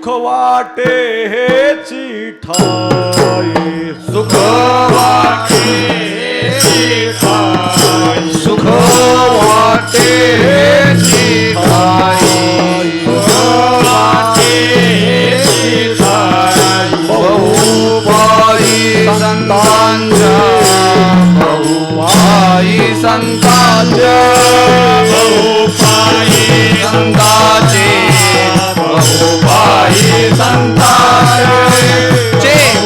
वाटे हेची ठाई सुख वाटे हेची ठाई सुख वाटे हेची ठाई सुख वाटे हेची ठाई बहुपाई संतांच्या बहुपाई संतांच्या बहुपाई संतांचे बहुपाई संतांचे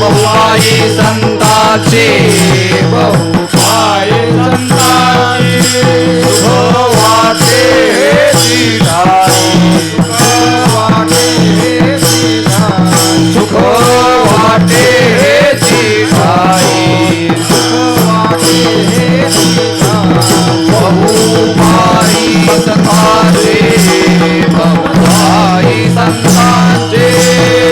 बहुपाई संतांचे बहुपाई संतांचे सुख वाटे हेची ठाई सुख वाटे हेची ठाई सुख वाटे हेची ठाई सुख वाटे हेची ठाई बहुपाई संतांचे बहुपाई संतांचे बहुपाई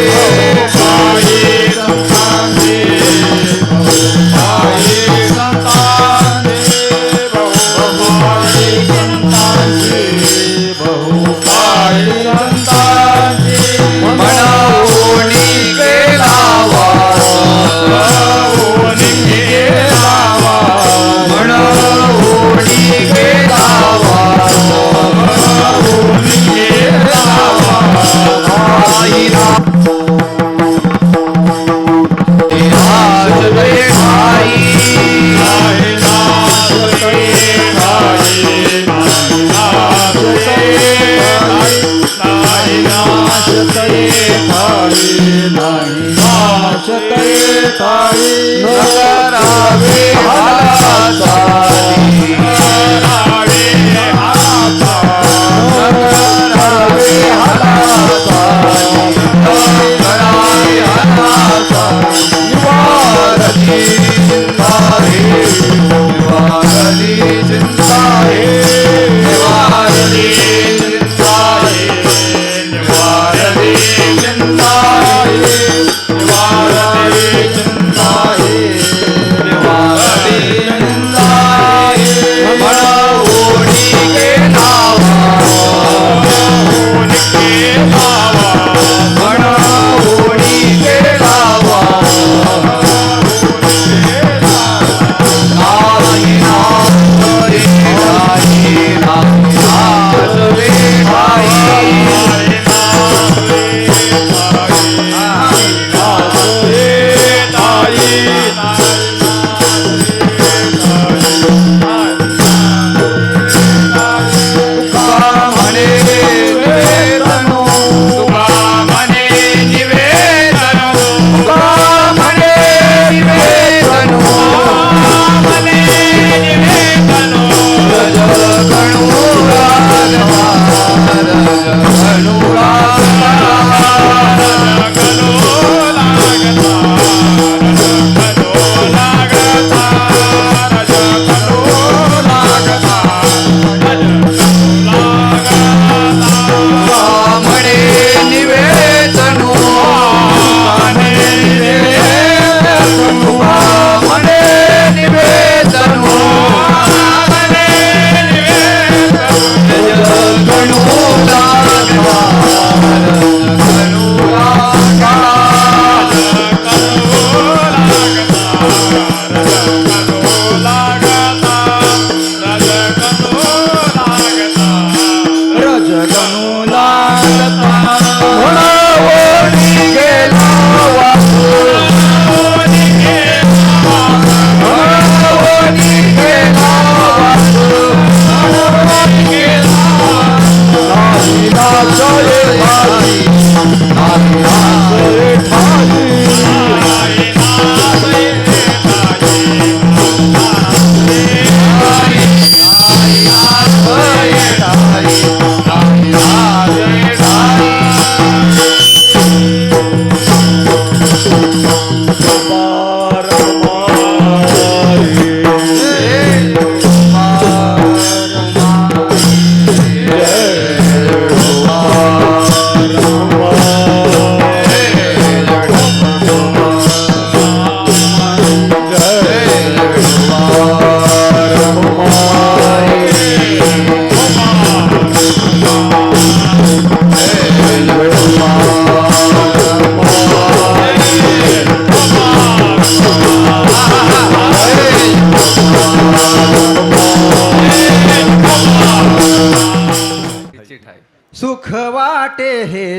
संतांचे बहुपाई संतांचे बहुपाई संतांचे बहुपाई संतांचे मनोनी केला वास मनोनी केला वास मनोनी केला वास मनोनी केला वास आईला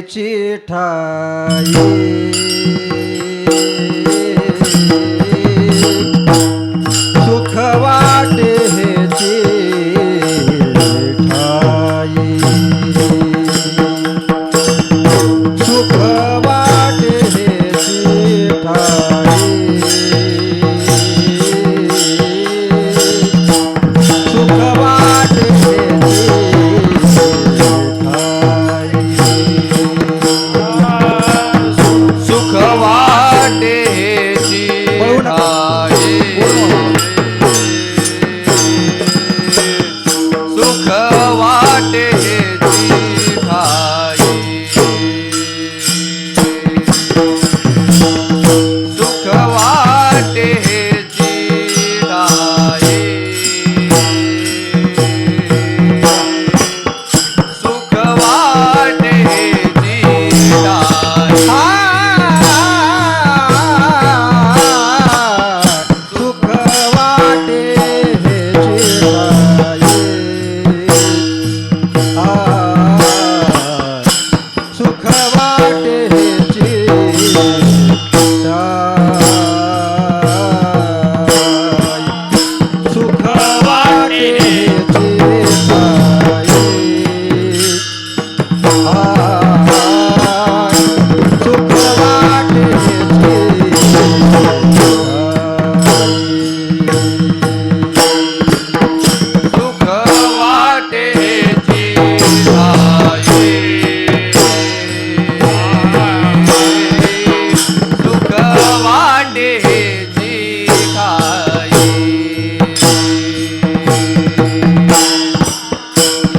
चिठाई सुख वाटे चिठाई सुख वाटे चिठाई सुख वाटे सुख वाटे चिठाई सुख वाटे चिठाई सुख वाटे चिठाई सुख वाटे चिठाई सुख वाटे सुख वाटे सुख वाटे सुख वाटे सुख वाटे सुख वाटे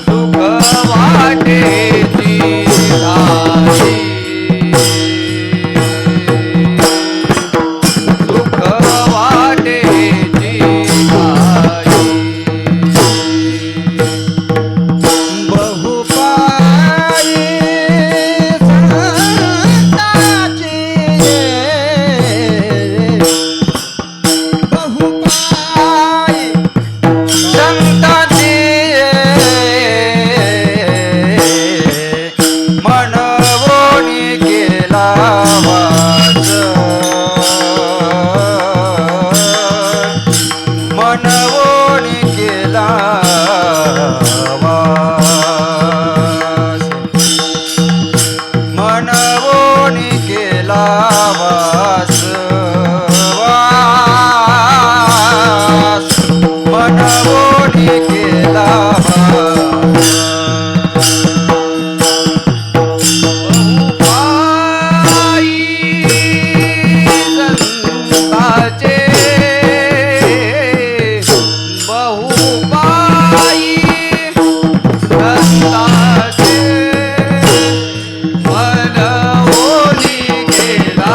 सुख वाटे सुख वाटे बहुपाई संताची बहुपाई संताची मनवोनी केला वास मनवोनी केला वास मनवोनी केला वास वास मनवोनी केला वास बहुपाई संताचे बहुपाई संताचे मनवोनी केला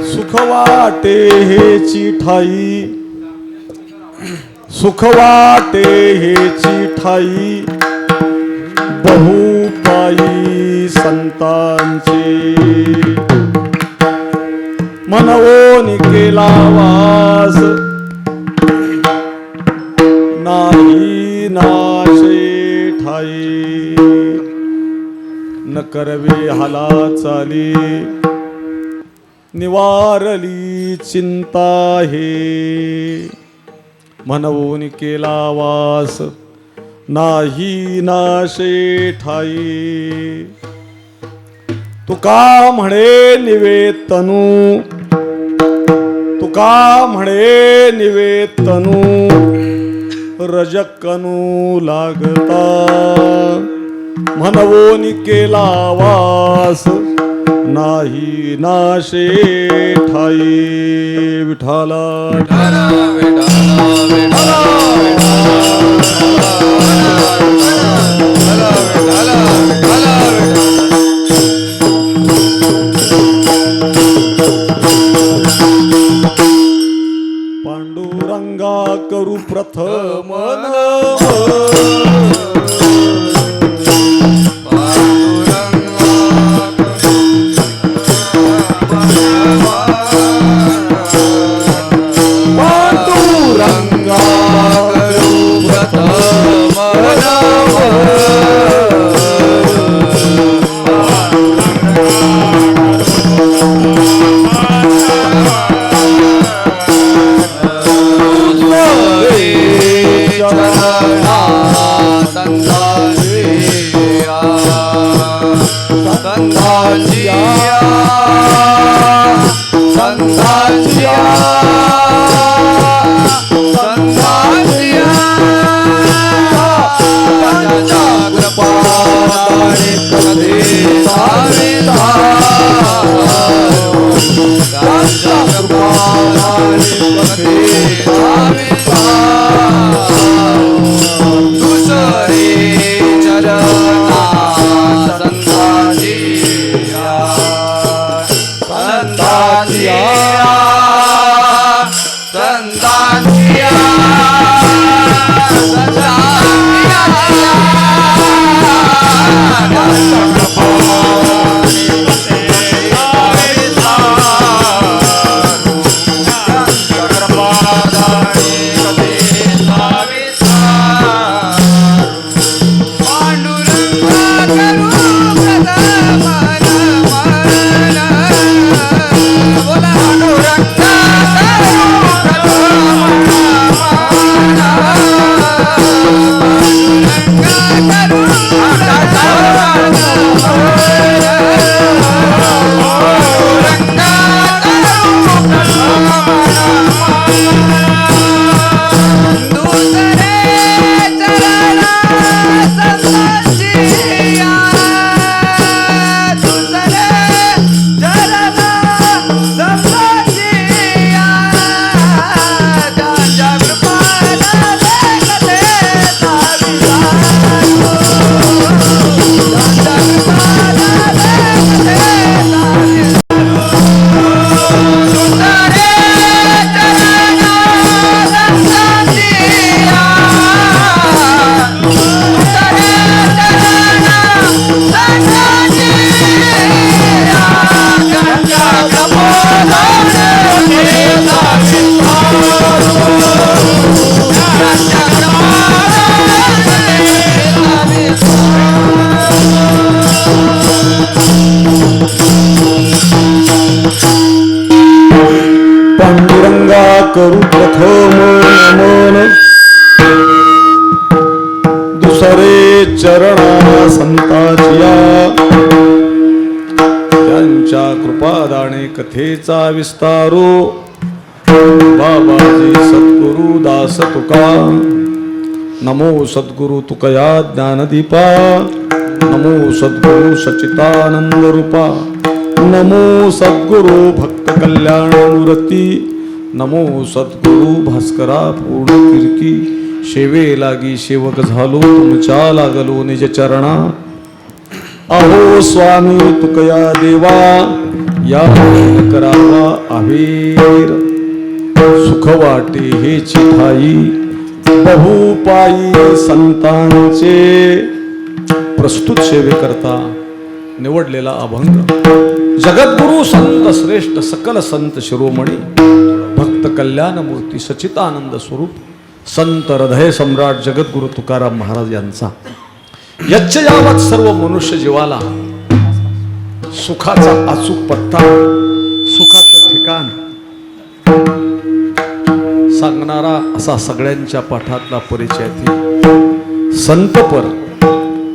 सुख वाटे हेची ठाई, सुख वाटे हेची ठाई, बहुपाई संतांची. मनवोनी केला वास, नाही नाशे ठाई. न करवे हाला चाली, निवारली चिंता हे. म्हणून केला वास, नाही नाशे ठाई. तुका म्हणे निवेतनू, तुका म्हणे निवेतनू, रजकनू लागता. म्हणून केला वास, नाही नाशे ठाई. विठाला पांडुरंगा करू प्रथम करू प्रथम नमन, दुसरे चरणा संताचिया. त्यांच्या कृपादाने कथेचा विस्तारो, बाबाजी सद्गुरु दास तुका. नमो सद्गुरु तुकया ज्ञानदीपा, नमो सद्गुरु सच्चिदानंद रूपा. नमो सद्गुरु भक्त कल्याण मूर्ती, नमो सद्गुरु भास्करा पूर्ण कीर्ती. शेवे लागी सेवक झालो, तुमच्या लागलो निज चरणा. अहो स्वामी तुकया देवा, या करावा महावीर सुख वाटे हे चिठाई बहुपायी संतांचे प्रस्तुत सेवे करता निवडलेला अभंग जगद्गुरु संत श्रेष्ठ सकल संत शिरोमणी भक्त कल्याण मूर्ती सचितानंद स्वरूप संत हृदय सम्राट जगद्गुरु तुकाराम महाराज यांचा यच्चयावत सर्व मनुष्य जीवाला सुखाचा अचूक पत्ता सुखाचं ठिकाण सांगणारा असा सगळ्यांच्या पाठातला परिचयातील संतपर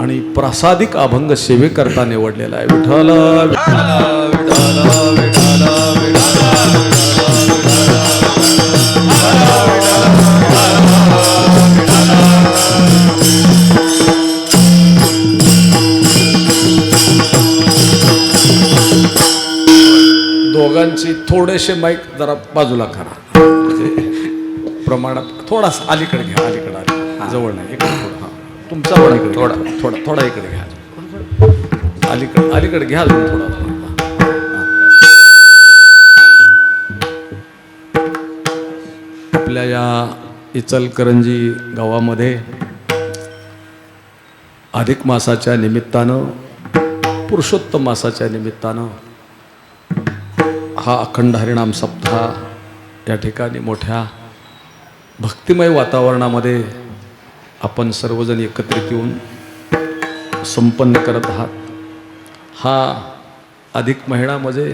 आणि प्रासादिक अभंग सेवेकरता निवडलेला आहे. विठ्ठल विठ्ठल विठ्ठल विठ्ठल दोघांची थोडेसे माईक जरा बाजूला करा, प्रमाणात थोडासा अलीकडे घ्या, अलीकडे आली जवळ नाही, इकडे थोडं, हा तुमचा पण इकडे थोडा थोडा थोडा इकडे घ्या, अलीकडे घ्या अजून थोडा. आपल्या या इचलकरंजी गावामध्ये अधिक मासाच्या निमित्तानं पुरुषोत्तम मासाच्या निमित्तानं हा अखंड हरिनाम सप्ताह या ठिकाणी मोठ्या भक्तिमय वातावरणामध्ये आपण सर्वजण एकत्रित येऊन संपन्न करत आहात. हा अधिक महिना म्हणजे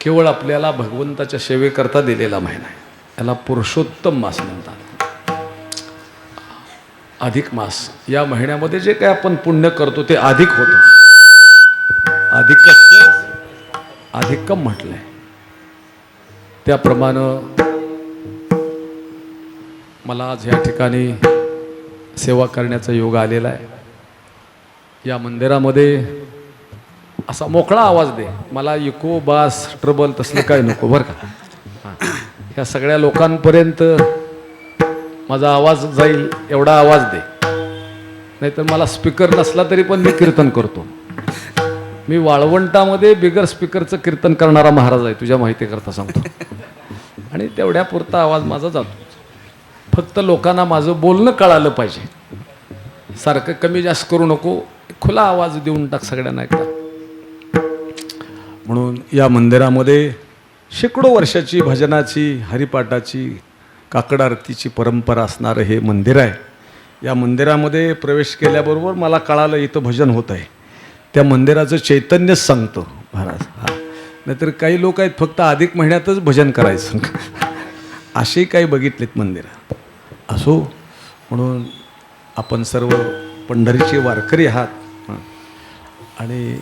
केवळ आपल्याला भगवंताच्या सेवेकरता दिलेला महिना आहे. याला पुरुषोत्तम मास म्हणतात. अधिक मास या महिन्यामध्ये जे काही आपण पुण्य करतो ते अधिक होतं. अधिकम म्हटलंय त्याप्रमाणे मला आज या ठिकाणी सेवा करण्याचा योग आलेला आहे. या मंदिरामध्ये असा मोकळा आवाज दे, मला इको बास ट्रबल तसलं काय नको बरं का. ह्या सगळ्या लोकांपर्यंत माझा आवाज जाईल एवढा आवाज दे, नाहीतर मला स्पीकर नसला तरी पण मी कीर्तन करतो. मी वाळवंटामध्ये बिगर स्पीकरचं कीर्तन करणारा महाराज आहे, तुझ्या माहिती करता सांगतो. आणि तेवढ्या पुरता आवाज माझा जातो. फक्त लोकांना माझं बोलणं कळालं पाहिजे, सारखं कमी जास्त करू नको, खुला आवाज देऊन टाक सगळ्यांना एकदा. म्हणून या मंदिरामध्ये शेकडो वर्षाची भजनाची हरिपाठाची काकड आरतीची परंपरा असणारं हे मंदिर आहे. या मंदिरामध्ये प्रवेश केल्याबरोबर मला कळालं इथं भजन होत आहे. त्या मंदिराचं चैतन्यच सांगतो महाराज. हा, नाहीतर काही लोक आहेत फक्त अधिक महिन्यातच भजन करायचं असे काही बघितलेत मंदिरं. असो, म्हणून आपण सर्व पंढरीचे वारकरी आहात आणि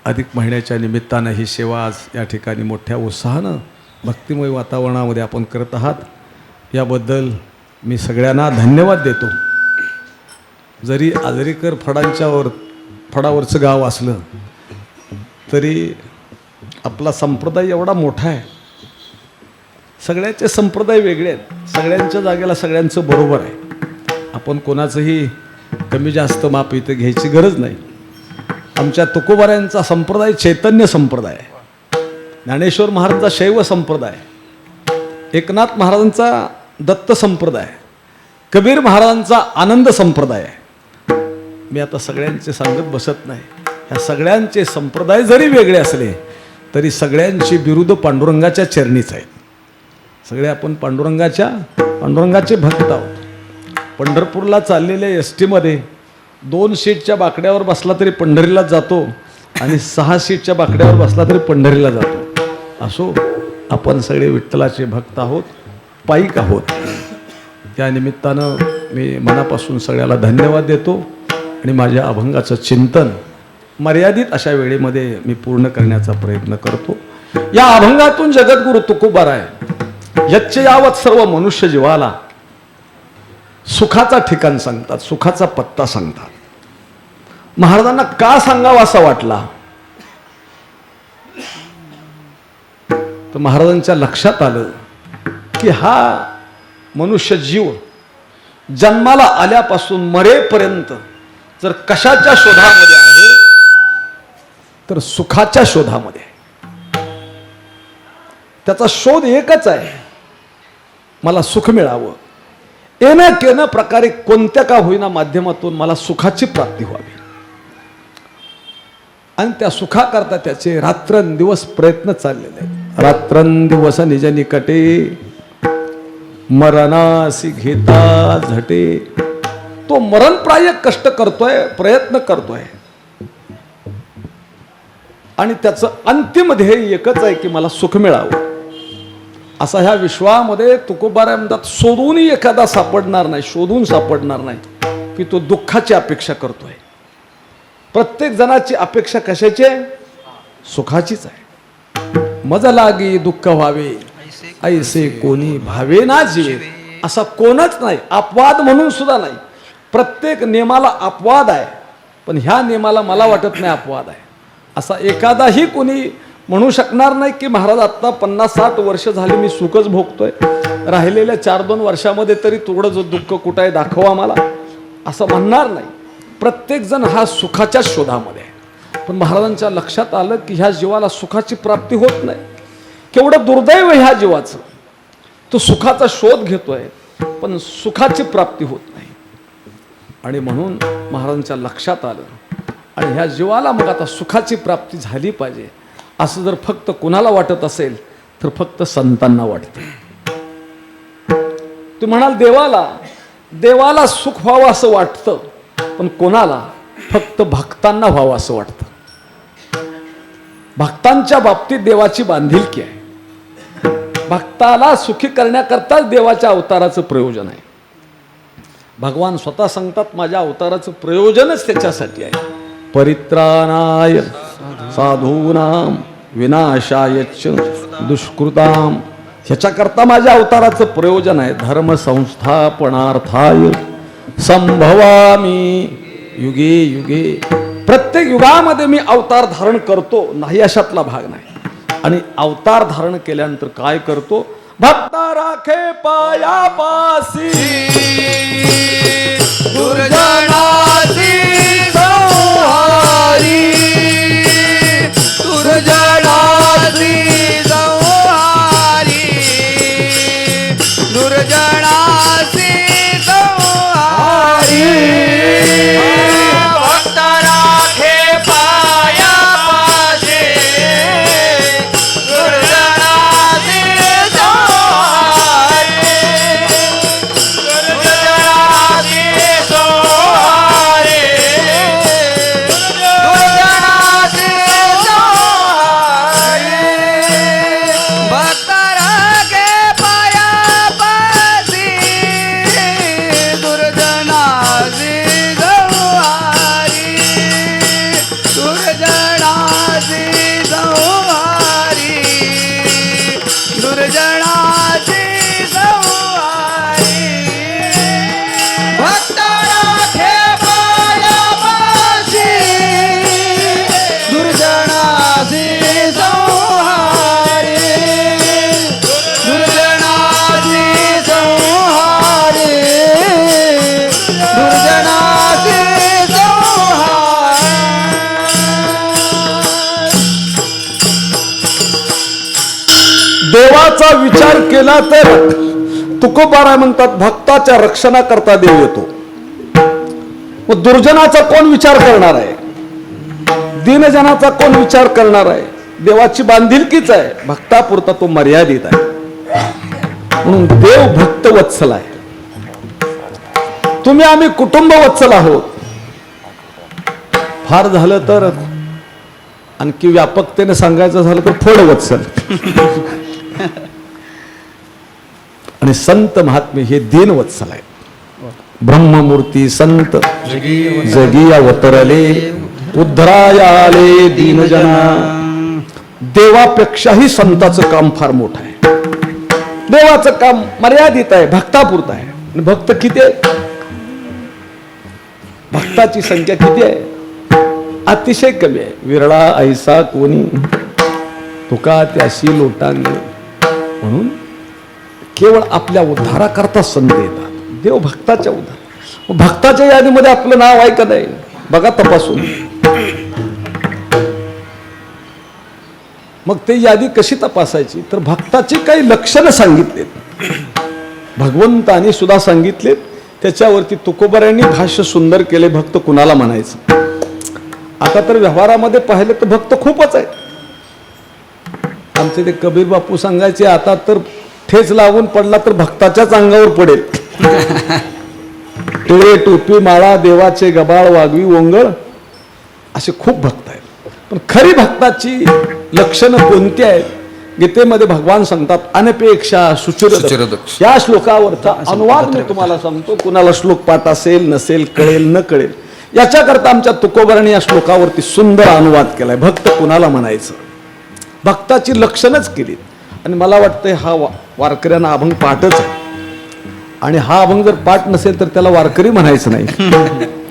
अधिक महिन्याच्या निमित्तानं ही सेवा आज या ठिकाणी मोठ्या उत्साहानं भक्तिमय वातावरणामध्ये आपण करत आहात. याबद्दल मी सगळ्यांना धन्यवाद देतो. जरी आजरीकर फडावरचं गाव असलं तरी आपला संप्रदाय एवढा मोठा आहे. सगळ्यांचे संप्रदाय वेगळे आहेत, सगळ्यांच्या जागेला सगळ्यांचं बरोबर आहे. आपण कोणाचंही कमी जास्त माप इथं घ्यायची गरज नाही. आमच्या तुकोबाऱ्यांचा संप्रदाय चैतन्य संप्रदाय आहे, ज्ञानेश्वर महाराजांचा शैव संप्रदाय, एकनाथ महाराजांचा दत्त संप्रदाय, कबीर महाराजांचा आनंद संप्रदाय आहे. मी आता सगळ्यांचे सांगत बसत नाही. ह्या सगळ्यांचे संप्रदाय जरी वेगळे असले तरी सगळ्यांची बिरुद पांडुरंगाच्या चरणीच आहेत. सगळे आपण पांडुरंगाचे भक्त आहोत. पंढरपूरला चाललेल्या एस टीमध्ये 2 सीटच्या बाकड्यावर बसला तरी पंढरीला जातो आणि 6 सीटच्या बाकड्यावर बसला तरी पंढरीला जातो. असो, आपण सगळे विठ्ठलाचे भक्त आहोत, पाईक आहोत. त्या निमित्तानं मी मनापासून सगळ्याला धन्यवाद देतो आणि माझ्या अभंगाचं चिंतन मर्यादित अशा वेळेमध्ये मी पूर्ण करण्याचा प्रयत्न करतो. या अभंगातून जगद्गुरु तुकोबाराय यच्च यावत सर्व मनुष्य जीवाला सुखाचा ठिकाण सांगतात, सुखाचा पत्ता सांगतात. महाराजांना का सांगावा असा वाटला तर महाराजांच्या लक्षात आलं की हा मनुष्य जीव जन्माला आल्यापासून मरेपर्यंत जर कशाच्या शोधामध्ये आहे तर सुखाच्या शोधामध्ये. त्याचा शोध एकच आहे, मला सुख मिळावं. येणं केनं प्रकारे कोणत्या का होईना माध्यमातून मला सुखाची प्राप्ती व्हावी. आणि त्या सुखाकरता त्याचे रात्रंदिवस प्रयत्न चाललेले आहेत. रात्रंदिवस निज निकटे मरणासी घेता झटे. तो मरणप्राय कष्ट करतोय, प्रयत्न करतोय, आणि त्याचं अंतिम ध्येय एकच आहे की मला सुख मिळावं. असा ह्या विश्वामध्ये तुकोबाराय म्हणतात, शोधूनही एखादा सापडणार नाही, शोधून सापडणार नाही की तो दुःखाची अपेक्षा करतोय. प्रत्येक जणाची अपेक्षा कशाची आहे? सुखाचीच आहे. मज लागी दुःख व्हावे ऐसे कोणी भावे ना जीवे. असा कोणच नाही, अपवाद म्हणून सुद्धा नाही. प्रत्येक नियमाला अपवाद आहे, पण ह्या नियमाला मला वाटत नाही अपवाद आहे. असा एखादाही कोणी म्हणू शकणार नाही की महाराज आत्ता 50-60 वर्ष झाली मी सुखच भोगतोय, राहिलेल्या 4-2 वर्षामध्ये तरी थोडं जो दुःख कुठं आहे दाखवा मला, असं म्हणणार नाही. प्रत्येक जण हा सुखाच्या शोधामध्ये आहे. पण महाराजांच्या लक्षात आलं की ह्या जीवाला सुखाची प्राप्ती होत नाही. केवढं दुर्दैव ह्या जीवाचं. तो सुखाचा शोध घेतोय पण सुखाची प्राप्ती होत नाही. आणि म्हणून महाराजांच्या लक्षात आलं, आणि ह्या जीवाला मग आता सुखाची प्राप्ती झाली पाहिजे असं जर फक्त कुणाला वाटत असेल तर फक्त संतांना वाटते. तू म्हणाल देवाला सुख व्हावं असं वाटतं, पण कोणाला? फक्त भक्तांना व्हावं असं वाटतं. भक्तांच्या बाबतीत देवाची बांधिलकी आहे. भक्ताला सुखी करण्याकरताच देवाच्या अवताराचं प्रयोजन आहे. भगवान स्वतः सांगतात माझ्या अवताराचं प्रयोजनच त्याच्यासाठी आहे. परित्राणाय साधूनाम विनाशायच दुष्कृताम. ह्याच्याकरता माझ्या अवताराचं प्रयोजन आहे. धर्म संस्थापनार्थाय संभवामी युगे युगे. प्रत्येक युगामध्ये मी अवतार धारण करतो, नाही अशातला भाग नाही. आणि अवतार धारण केल्यानंतर काय करतो? भक्ता राखे पायापासी दुर्जनाची संहारी. दुर्जनाची संहारी. दुर्जनाची संहारी. भक्त राखे पायापाशी. दुर्जनाची संहारी. दुर्जनाची संहारी. दुर्जनाची संहारी. भक्त राखे पायापाशी. दुर्जनाची संहारी. दुर्जनाची संहारी. दुर्जनाची संहारी. भक्त राखे पायापाशी. दुर्जनाची संहारी. दुर्जनाची संहारी. दुर्जनाची संहारी. देवाचा विचार केला तर तुकोबाराय म्हणतात भक्ताच्या रक्षणाकरता देव येतो. मग दुर्जनाचा कोण विचार करणार आहे? दीनजनाचा कोण विचार करणार आहे? देवाची बांधिलकीच आहे, भक्तापुरता तो मर्यादित आहे. म्हणून देव भक्त वत्सल आहे. तुम्ही आम्ही कुटुंब वत्सल आहोत. फार झालं तर आणखी व्यापकतेने सांगायचं झालं तर फोड वत्सल. आणि संत महात्मे हे दीन वत्सल आहे. ब्रह्ममूर्ती संत जगी अवतरले उद्धरायाले दीनजना. देवापेक्षाही संताचं काम फार मोठं आहे. देवाचं काम मर्यादित आहे, भक्तापुरतं आहे. आणि भक्त किती आहे? भक्ताची संख्या किती आहे? अतिशय कमी आहे. विरळा ऐसा कोणी तुका त्याशी लोटांगे. म्हणून केवळ आपल्या उद्धाराकरता संत येतात. देव भक्ताच्या उद्धार. भक्ताच्या यादीमध्ये आपलं नाव आहे का नाही बघा तपासून. मग ते यादी कशी तपासायची तर भक्ताची काही लक्षणं सांगितलेत भगवंतानी सुद्धा सांगितलेत. त्याच्यावरती तुकोबारायांनी भाष्य सुंदर केले. भक्त कुणाला म्हणायचं. आता तर व्यवहारामध्ये पाहिलं तर भक्त खूपच आहे. आमचे ते कबीर बापू सांगायचे आता तर ठेच लागून पडला तर भक्ताच्याच अंगावर पडेल. टिळे टोपी माळा देवाचे गबाळ वागवी ओंगळ असे खूप भक्त आहेत. पण खरी भक्ताची लक्षणं कोणती आहेत. गीतेमध्ये भगवान सांगतात अनपेक्षा सुचिरदक्ष. या श्लोकावरचा अनुवाद मी तुम्हाला सांगतो. कुणाला श्लोक पाठ असेल नसेल कळेल न कळेल याच्याकरता आमच्या तुकोबारांनी या श्लोकावरती सुंदर अनुवाद केलाय. भक्त कुणाला म्हणायचं. भक्ताची लक्षणच केली. आणि मला वाटतंय हा वारकऱ्यांना अभंग पाठच आहे. आणि हा अभंग जर पाठ नसेल तर त्याला वारकरी म्हणायचं नाही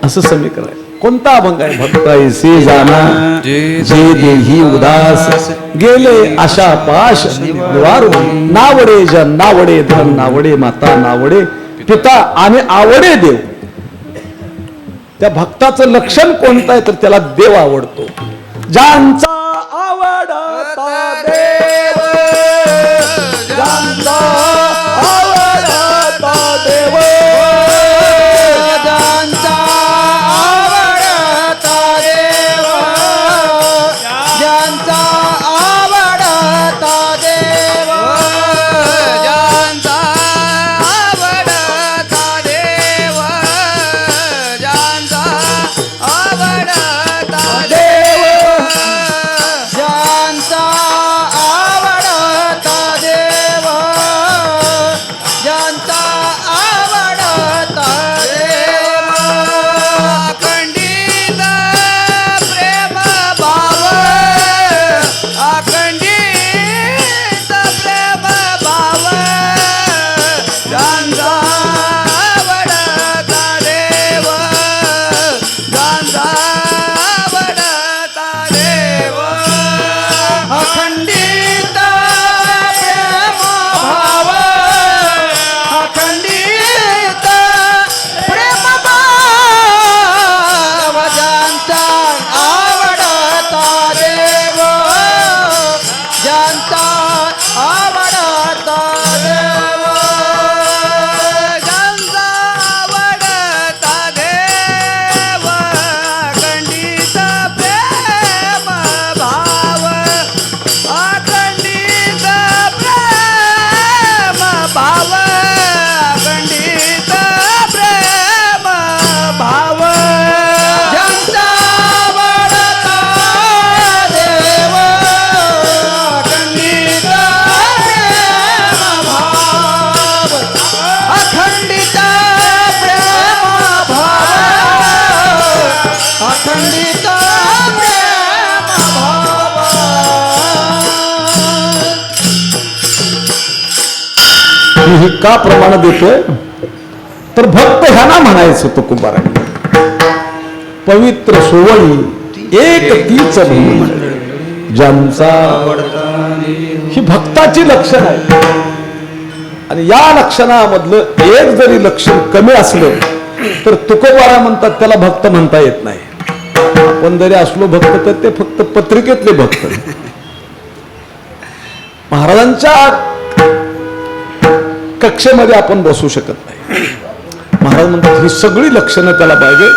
असं समीकरण आहे. कोणता अभंग आहे. भक्त ऐसे जाना जे देही उदास गेले आशा पाश निवारू नावडे जन नावडे धन नावडे माता नावडे पिता आणि आवडे देव. त्या भक्ताचं लक्षण कोणतं आहे तर त्याला देव आवडतो. ज्यांचा आवडता देव ज्यांचा आवडता देव ज्यांचा आवडता देव ज्यांचा आवडता देव ज्यांचा आवडता देव ज्यांचा आवडता देव ज्यांचा आवडता देव ज्यांचा आवडता देव अखंडित प्रेम भाव अखंडित प्रेम भाव ज्यांचा आवडता देव ज्यांचा आवडता देव अखंडित प्रेम भाव अखंडित प्रेम भाव ज्यांचा आवडता देव ज्यांचा आवडता देव ज्यांचा आवडता देव अखंडित प्रेम भाव अखंडित प्रेम भाव अखंडित प्रेम भाव ज्यांचा आवडता देव अखंडित प्रेम भाव अखंडित प्रेम भाव अखंडित प्रेम भाव. ही का प्रमाण देतोय तर भक्त ह्यांना म्हणायचं तुकोबारांनी. पवित्र सोवळी एक तीच भूमी ज्यांचा ही भक्ताची लक्षण आहे. आणि या लक्षणामधलं एक जरी लक्षण कमी असलं तर तुकोबारा म्हणतात त्याला भक्त म्हणता येत नाही. आपण जरी असलो भक्त तर ते फक्त पत्रिकेतले भक्त. महाराजांच्या कक्षेमध्ये आपण बसू शकत नाही. महाराज म्हणतात ही सगळी लक्षणं त्याला पाहिजे.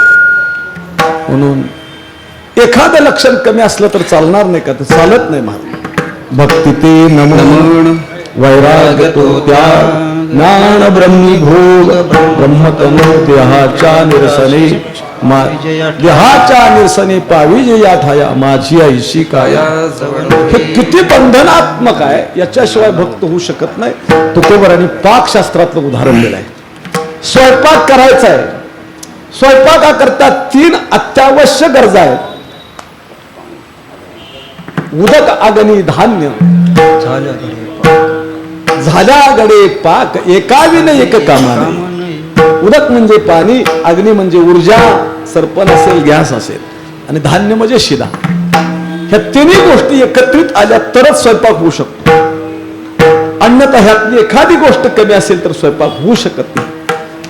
म्हणून एखादं लक्षण कमी असलं तर चालणार नाही का तर चालत नाही. महाराज भक्ती ते नमन वैराग्य तो त्याग ज्ञान ब्रह्मी भोग ब्रह्मतनो देहाच्या निरसने देहाच्या निरसने पावी जे या ठाया माझी ऐशी काया. हे किती बंधनात्मक आहे. याच्याशिवाय भक्त होऊ शकत नाही. तुकोबारांनी पाकशास्त्रातलं उदाहरण दिलं आहे. स्वयंपाक करायचा आहे. स्वयंपाकाकरता 3 अत्यावश्यक गरजा आहेत. उदक अग्नी धान्य झाल्या गडे पाक एकाविन एक कामाने. उदक म्हणजे पाणी अग्नी म्हणजे ऊर्जा सरपण असेल गॅस असेल आणि धान्य म्हणजे शिदा. ह्या तिन्ही गोष्टी एकत्रित आल्या तरच स्वयंपाक होऊ शकतो. अन्यथा ह्यातली एखादी गोष्ट कमी असेल तर स्वयंपाक होऊ शकत नाही.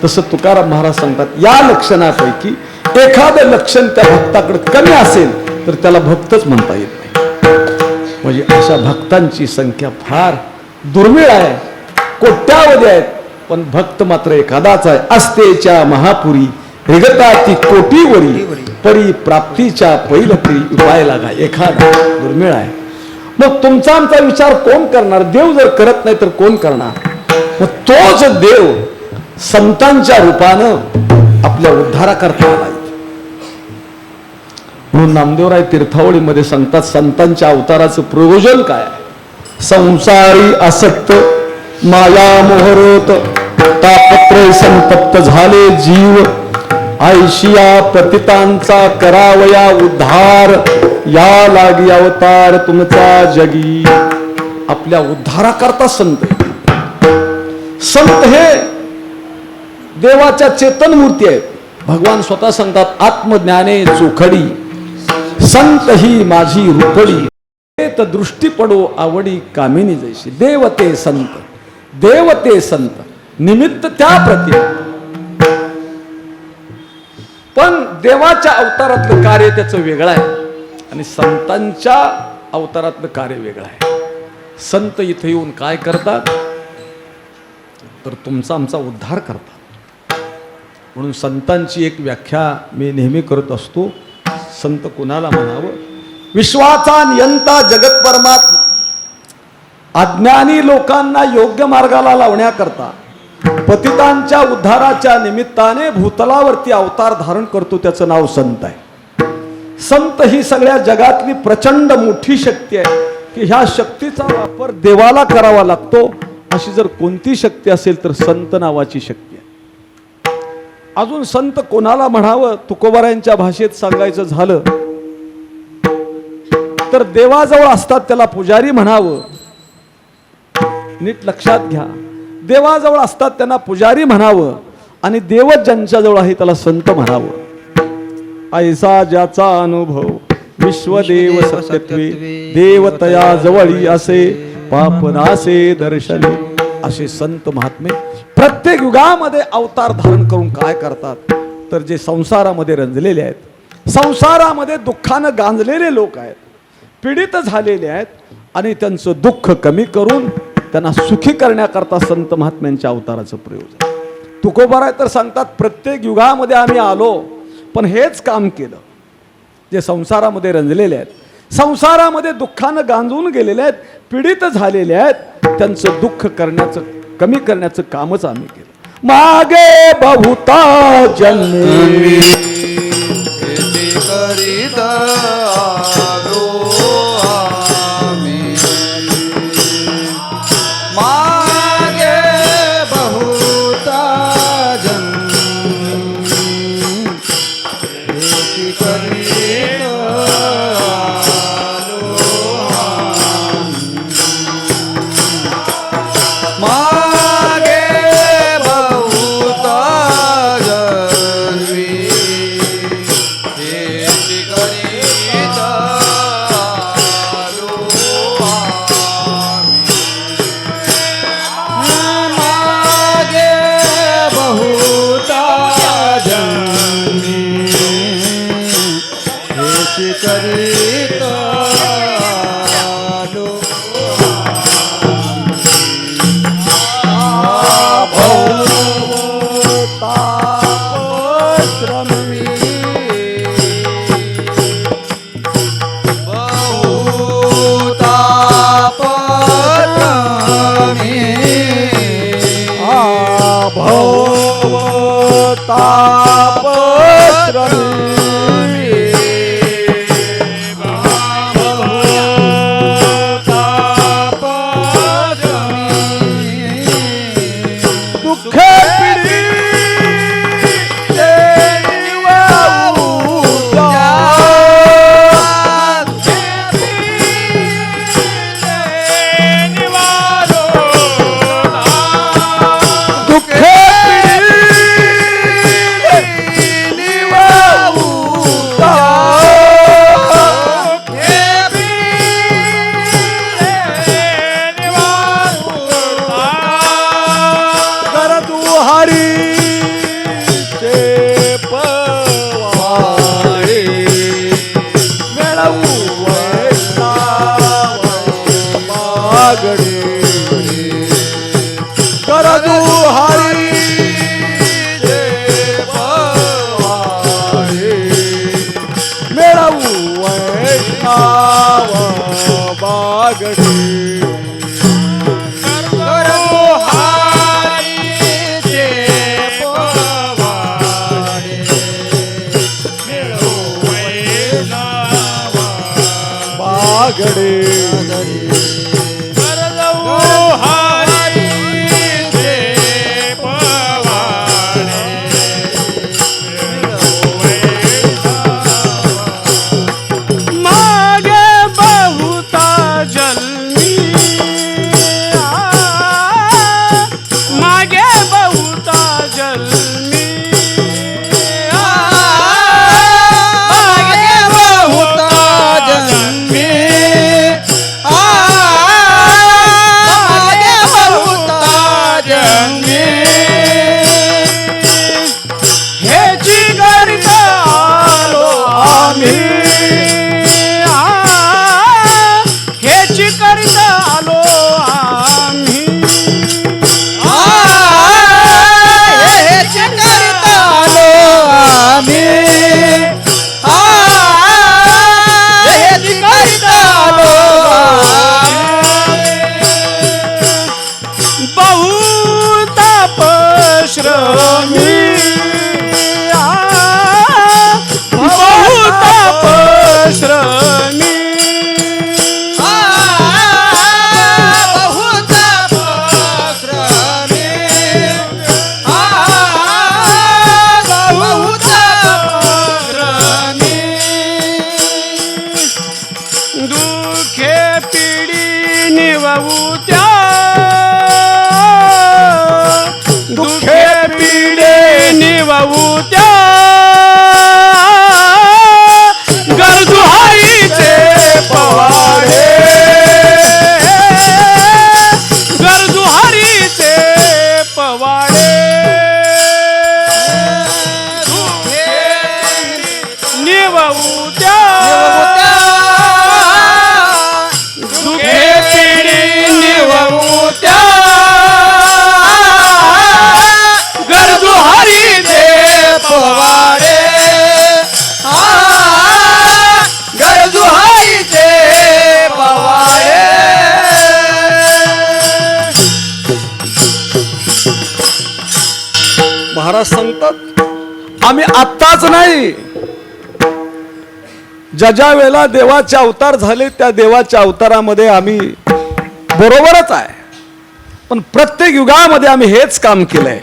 तसं तुकाराम महाराज सांगतात या लक्षणापैकी एखादं लक्षण त्या भक्ताकडे कमी असेल तर त्याला भक्तच म्हणता येत नाही. म्हणजे अशा भक्तांची संख्या फार दुर्मिळ आहे, कोट्यावधी आहेत, पण भक्त मात्र एखादाच आहे. असतेच्या महापुरी रिगता ती कोटीवरी, परी प्राप्तीच्या पैलती उपाय लागा एखादा. दुर्मिळ आहे. मग तुमचा आमचा विचार कोण करणार? देव जर करत नाही तर कोण करणार? मग तोच देव संतांच्या रूपानं आपल्या उद्धाराकरता आला. म्हणून नामदेवराय तीर्थावळीमध्ये सांगतात, संतांच्या अवताराचं प्रयोजन काय आहे? संसारी आसक्त माया मोहरोत, तापत्रे संतप्त झाले जीव, आयशिया पतितांचा करावया उद्धार, या लागी अवतार तुमचा जगी. आपल्या उद्धाराकरता संत. संत हे देवाच्या चेतन मूर्ती आहेत. भगवान स्वतः सांगतात, आत्मज्ञाने चोखडी संत ही माझी रूपडी, तर दृष्टी पडो आवडी कामिनी जैशी. देवते संत, देवते संत, निमित्त त्या प्रती. पण देवाच्या अवतारातलं कार्य त्याचं वेगळं आहे आणि संतांच्या अवतारातलं कार्य वेगळं आहे. संत इथे येऊन काय करतात? तर तुमचा आमचा उद्धार करतात. म्हणून संतांची एक व्याख्या मी नेहमी करत असतो. संत कुणाला म्हणावं? विश्वाचा नियंता जगत परमात्मा अज्ञानी लोकांना योग्य मार्गाला लावण्याकरता पतितांच्या उद्धाराच्या निमित्ताने भूतलावरती अवतार धारण करतो, त्याचं नाव संत आहे. संत ही सगळ्या जगातली प्रचंड मोठी शक्ती आहे की ह्या शक्तीचा वापर देवाला करावा लागतो. अशी जर कोणती शक्ती असेल तर संत नावाची शक्ती आहे. अजून संत कोणाला म्हणावं? तुकोबारायांच्या भाषेत सांगायचं झालं तर देवाजवळ असतात त्याला पुजारी म्हणावं. नीट लक्षात घ्या, देवाजवळ असतात त्यांना पुजारी म्हणावं आणि देवच ज्यांच्याजवळ आहे त्याला संत म्हणावं. ऐसा ज्याचा अनुभव विश्वदेव सत्यत्वे, देवतया जवळी असे पापनासे दर्शने. असे संत महात्मे प्रत्येक युगामध्ये अवतार धारण करून काय करतात? तर जे संसारामध्ये रंजलेले आहेत, संसारामध्ये दुःखानं गांजलेले लोक आहेत, पीडित झालेले आहेत आणि त्यांचं दुःख कमी करून त्यांना सुखी करण्याकरता संत महात्म्यांच्या अवताराचं प्रयोजन. तुकोबाराय तर सांगतात, प्रत्येक युगामध्ये आम्ही आलो पण हेच काम केलं. जे संसारामध्ये रंजलेले आहेत, संसारामध्ये दुःखानं गांजून गेलेले आहेत, पीडित झालेले आहेत, त्यांचं दुःख करण्याचं कमी करण्याचं कामच आम्ही केलं. मागे बहुता जन्मी करीत आलो आम्ही, मागे बहुता जन्मी करीत आलो आम्ही, मागे बहुता जन्मी श्रमी बहुताप श्रमी बहुत श्रमी बहुत श्रमी दुखे पिढी निवत्या दुखे पिढे निवत्या गरजुहाईचे पवाडे गरजुहारीचे पवाडे दुखे निवत्या दुखे पिढी निवत्या गरजुहारीचे पवाडे गरजुहाईचे पवाडे महाराज सांगतात आम्ही आत्ताच नाही, ज्या वेळेला देवाचे अवतार झाले त्या देवाच्या अवतारामध्ये आम्ही बरोबरच आहे, पण प्रत्येक युगामध्ये आम्ही हेच काम केलंय.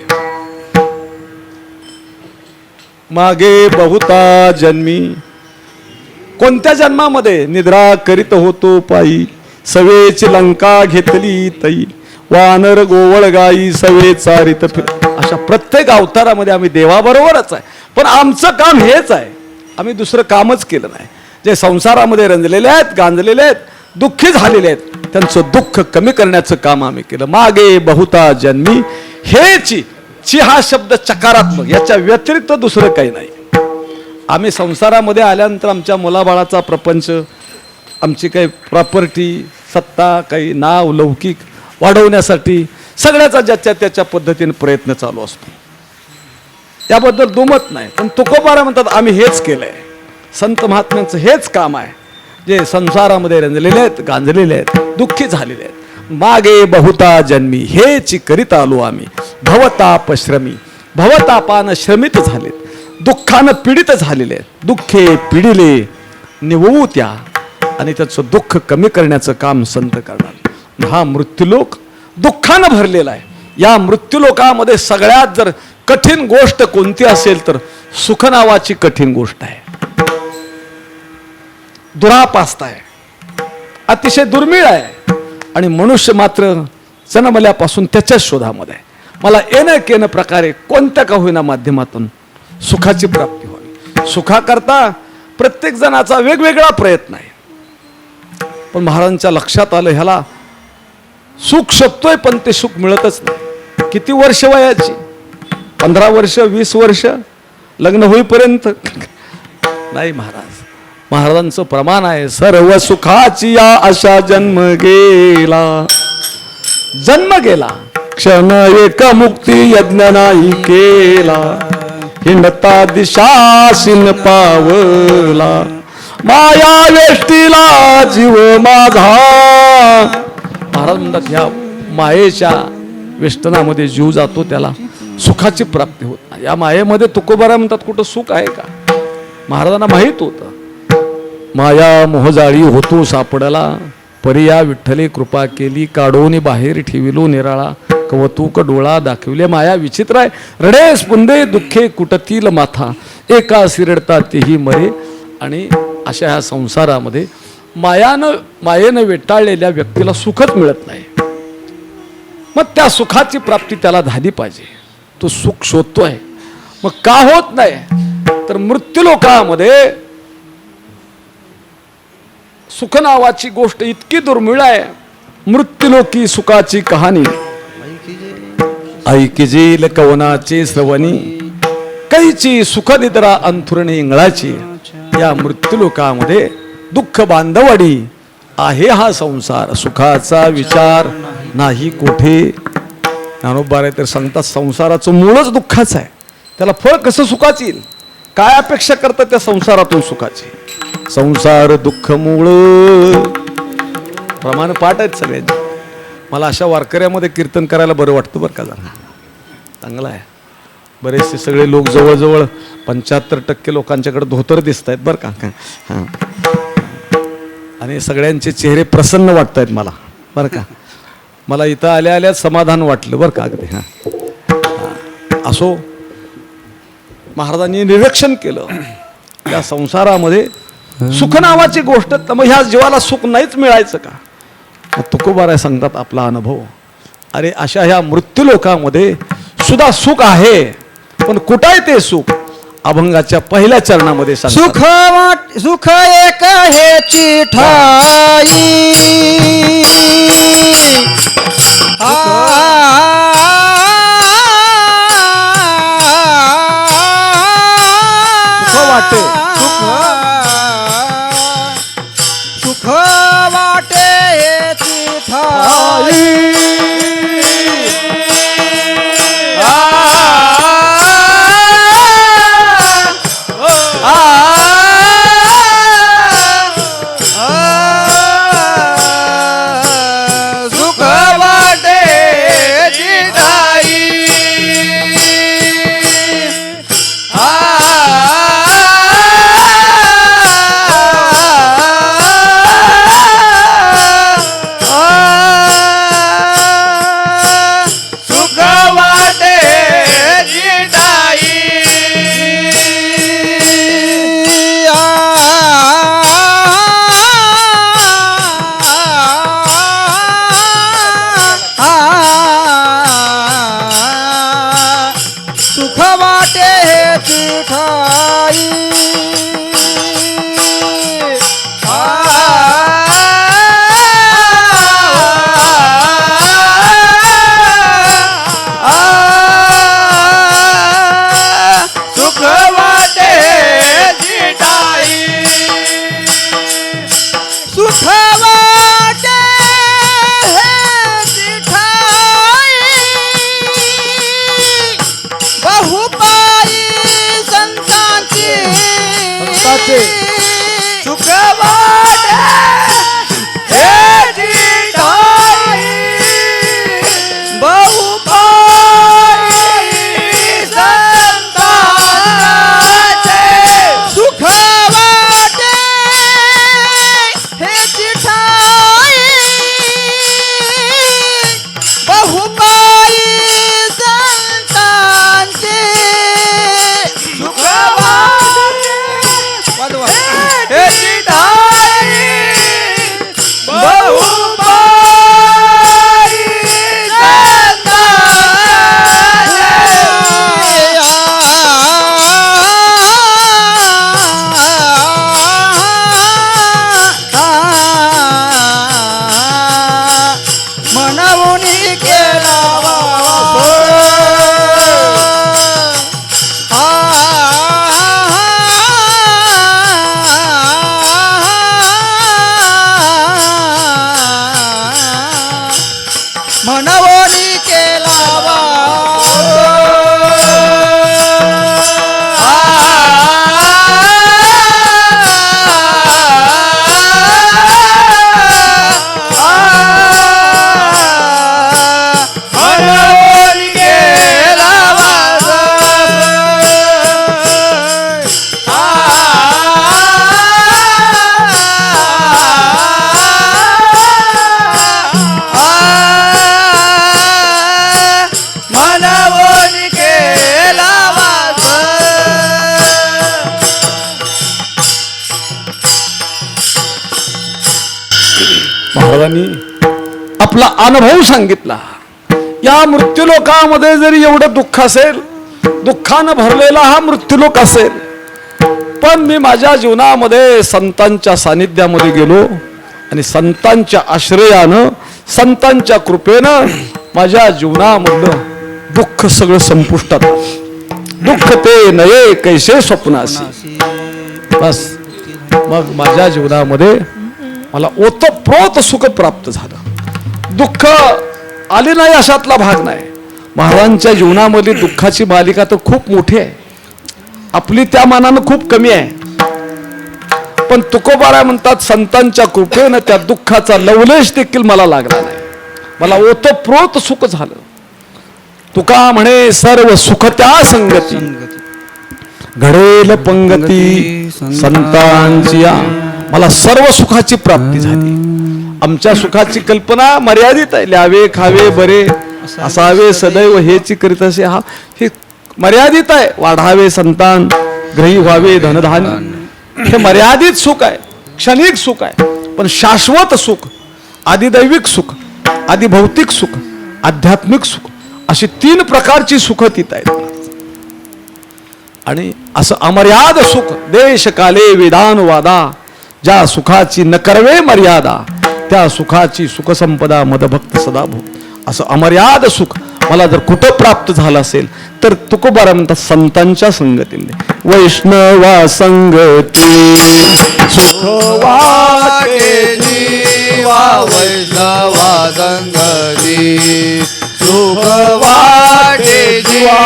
मागे बहुता जन्मी कोणत्या जन्मामध्ये निद्रा करीत होतो पायी सवेची लंका घेतली तई वानर गोवळ गाई सवे चारित फिर. अशा प्रत्येक अवतारामध्ये आम्ही देवाबरोबरच आहे, पण आमचं काम हेच आहे, आम्ही दुसरं कामच केलं नाही. जे संसारामध्ये रंजलेले आहेत, गांजलेले आहेत, दुःखी झालेले आहेत, त्यांचं दुःख कमी करण्याचं काम आम्ही केलं. मागे बहुता जन्मी हेची ची हा शब्द चकारात्मक, याच्या व्यतिरिक्त दुसरं काही नाही. आम्ही संसारामध्ये आल्यानंतर आमच्या मुलाबाळाचा प्रपंच, आमची काही प्रॉपर्टी, सत्ता, काही नाव, लौकिक वाढवण्यासाठी सगळ्याचा ज्याच्या त्याच्या पद्धतीने प्रयत्न चालू असतो, त्याबद्दल दुमत नाही. पण तुकोबारा म्हणतात आम्ही हेच केलंय, संत महात्म्यांचं हेच काम आहे, जे संसारामध्ये रंजलेले आहेत, गांजलेले आहेत, दुःखी झालेले आहेत. मागे बहुता जन्मी हेची करीत आलो आम्ही भवताप श्रमी, भवतापानं श्रमित झालेत, दुःखानं पीडित झालेले आहेत, दुःखे पिढिले निवू त्या, आणि त्याचं दुःख कमी करण्याचं काम संत करणार. हा मृत्यूलोक दुःखानं भरलेला आहे. या मृत्यूलोकामध्ये सगळ्यात जर कठीण गोष्ट कोणती असेल तर सुख नावाची कठीण गोष्ट आहे, दुरापास्त आहे, अतिशय दुर्मिळ आहे, आणि मनुष्य मात्र जन्मल्यापासून त्याच्याच शोधामध्ये आहे. मला येणं केनं प्रकारे कोणत्या का होईना माध्यमातून सुखाची प्राप्ती व्हावी. सुखाकरता प्रत्येक जणाचा वेगवेगळा प्रयत्न आहे, पण महाराजांच्या लक्षात आलं ह्याला सुख शोधतोय पण ते सुख मिळतच नाही. किती वर्ष वयाची, 15 वर्ष, 20 वर्ष, लग्न होईपर्यंत नाही. महाराजांचं प्रमाण आहे सर्व सुखाची या अशा जन्म गेला क्षण एक मुक्ती यज्ञ नाही केला हिंडता दिशासीन पावला माया वेष्टीला जीव माझा. महाराज म्हणतात ह्या मायेच्या वेष्टनामध्ये जीव जातो त्याला सुखाची प्राप्ती होत नाही. या मायेमध्ये तुकोबारा म्हणतात कुठं सुख आहे का? महाराजांना माहीत होतं माया मोहजाळी होतो सापडला परिया विठ्ठले कृपा केली काढून बाहेर ठेविलो निराळा कवतुक डोळा दाखविले. माया विचित्र आहे रडे स्पुंदे दुःखे कुटतील माथा एका सिरडता तेही मरे. आणि अशा ह्या संसारामध्ये मायेनं वेटाळलेल्या व्यक्तीला सुखच मिळत नाही. मग त्या सुखाची प्राप्ती त्याला झाली पाहिजे. तो सुख शोधतोय मग का होत नाही तर मृत्यूलोकामध्ये सुख नावाची गोष्ट इतकी दुर्मिळ आहे. मृत्यूलोकी सुखाची कहाणी ऐकिजेल कवनाचे श्रवणी कैची सुखनिद्रा अंथुरणी इंगळाची. या मृत्यूलोकामध्ये दुःख बांधवडी आहे हा संसार सुखाचा विचार नाही कोठे. ज्ञानोबा तर सांगतात संसाराचं मूळच दुःखाचं आहे. त्याला फळ कसं सुखाचं येईल? काय अपेक्षा करतात त्या संसारातून सुखाची? संसार दुःख मूळ प्रमाण पाठ आहेत सगळ्यांचे. मला अशा वारकऱ्यामध्ये कीर्तन करायला बरं वाटतं बरं का. जरा चांगलं आहे. बरेचसे सगळे लोक जवळजवळ 75% लोकांच्याकडे धोतर दिसत आहेत बरं का. हां, आणि सगळ्यांचे चेहरे प्रसन्न वाटत आहेत मला बरं का. मला इथं आल्या आल्या समाधान वाटलं बरं का अगदी. हां, असो, महाराजांनी निरीक्षण केलं या संसारामध्ये सुख नावाची गोष्ट, तर मग ह्या जीवाला सुख नाहीच मिळायचं का. मग तुकोबाराय सांगतात आपला अनुभव, अरे अशा ह्या मृत्यूलोकामध्ये सुद्धा सुख आहे, पण कुठं आहे ते सुख. अभंगाच्या पहिल्या चरणामध्ये सांगतात, सुख एक हेची ठाई सुख वाटे, सुख वाटे हेची ठाई सुख वाटे जिठाई सुख वाटे जिठाई सुख वाटे हेची ठाई सुख वाटे जिठाई सुख वाटे जिठाई बहुपाई संतांची संतांचे सुख वाटे जिठाई बहुपाई संतांचे सुख वाटे जिठाई बहुपाई संतांचे सुख वाटे जिठाई बहुपाई मनवुनी केला मनवुनी केला मनवुनी केला मनवुनी केला महाराजांनी आपला अनुभव सांगितला. या मृत्यूलोकामध्ये जरी एवढं दुःख असेल, दुःखानं भरलेला हा मृत्यूलोक असेल, पण मी माझ्या जीवनामध्ये संतांच्या सानिध्यामध्ये गेलो आणि संतांच्या आश्रयानं, संतांच्या कृपेनं माझ्या जीवनामधलं दुःख सगळं संपुष्टात आलं. दुःख ते नये कैसे स्वप्नासी. बस मग माझ्या जीवनामध्ये मला ओतप्रोत सुख प्राप्त झालं. दुःख आले नाही अशातला भाग नाही. महाराजांच्या जीवनामध्ये दुःखाची मालिका तर खूप मोठी आहे, आपली त्या मानानं खूप कमी आहे. पण तुकोबाराय म्हणतात, संतांच्या कृपेनं त्या दुःखाचा लवलेश देखील मला लागला नाही, मला ओतप्रोत सुख झालं. तुका म्हणे सर्व सुख त्या संगती घडेल पंगती संतांची या. मला सर्व सुखाची प्राप्ती झाली. आमच्या सुखाची कल्पना मर्यादित आहे. ल्यावे खावे बरे असावे सदैव हेची करीत असे हा हे मर्यादित आहे. वाढावे संतान ग्रही व्हावे धनधान्य हे मर्यादित सुख आहे, क्षणिक सुख आहे. पण शाश्वत सुख, आदिदैविक सुख, आदिभौतिक सुख, आध्यात्मिक सुख अशी 3 प्रकारची सुख तिथं आहेत. आणि असं अमर्याद सुख देश काले वेदान वादा, ज्या सुखाची न करवे मर्यादा त्या सुखाची सुखसंपदा मदभक्त सदा भो. असं अमर्याद सुख मला जर कुठं प्राप्त झालं असेल तर तुकोबारा म्हणतात संतांच्या संगतीमध्ये. वैष्णवा संगती सुख वाटे जीवा वैष्णवा संगती सुख वाटे जीवा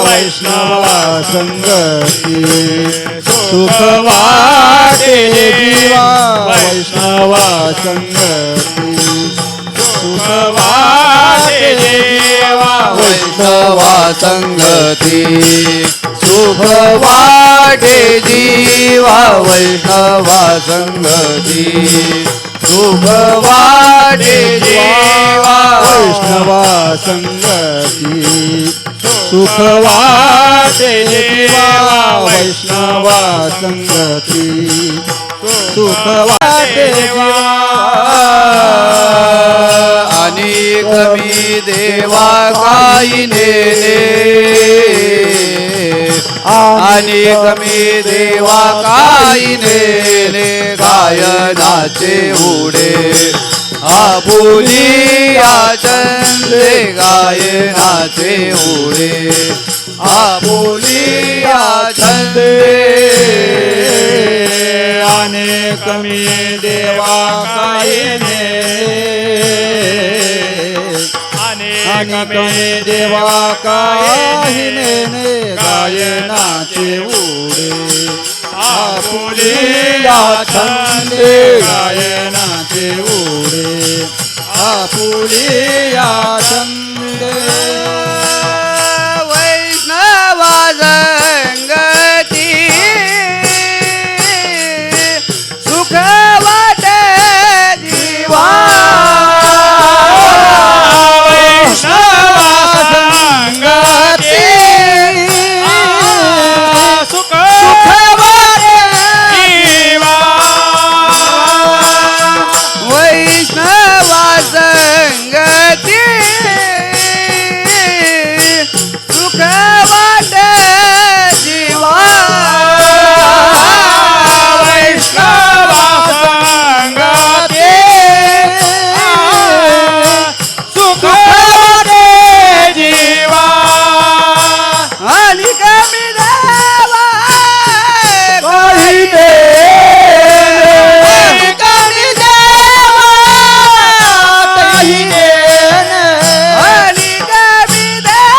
वैष्णवा संगती सुख वाटे जीवा वैष्णवा संगती सुख वाटे जीवा वैष्णवा संगती सुख वाटे जीवा वैष्णवा संगती सुख वाटे जीवा वैष्णवा संगती सुख वाटे जीवा वैष्णवा संगती सुख वाटे आणि कमी देवा काही नेले आणि कमी देवा काही नेले गायनाचे उडे आपुली आचंदे गायनाचे उडे आपुली आचंदे अनेक मी देवा कायने अनेक मी देवा कायने गायनाचे उडे आपुलिया छंदे गायनाचे उडे आपुलिया छंदे वैष्णवा संगती सुख वाटे जीवा वैष्णवा संगती सुख वाटे जीवा वैष्णवा संगती सुख वाटे जीवा वैष्णवा संगती सुख वाटे जीवा आणि कमी देवा काही दे आणि कमी देवा काही देणे आणि कमी देवा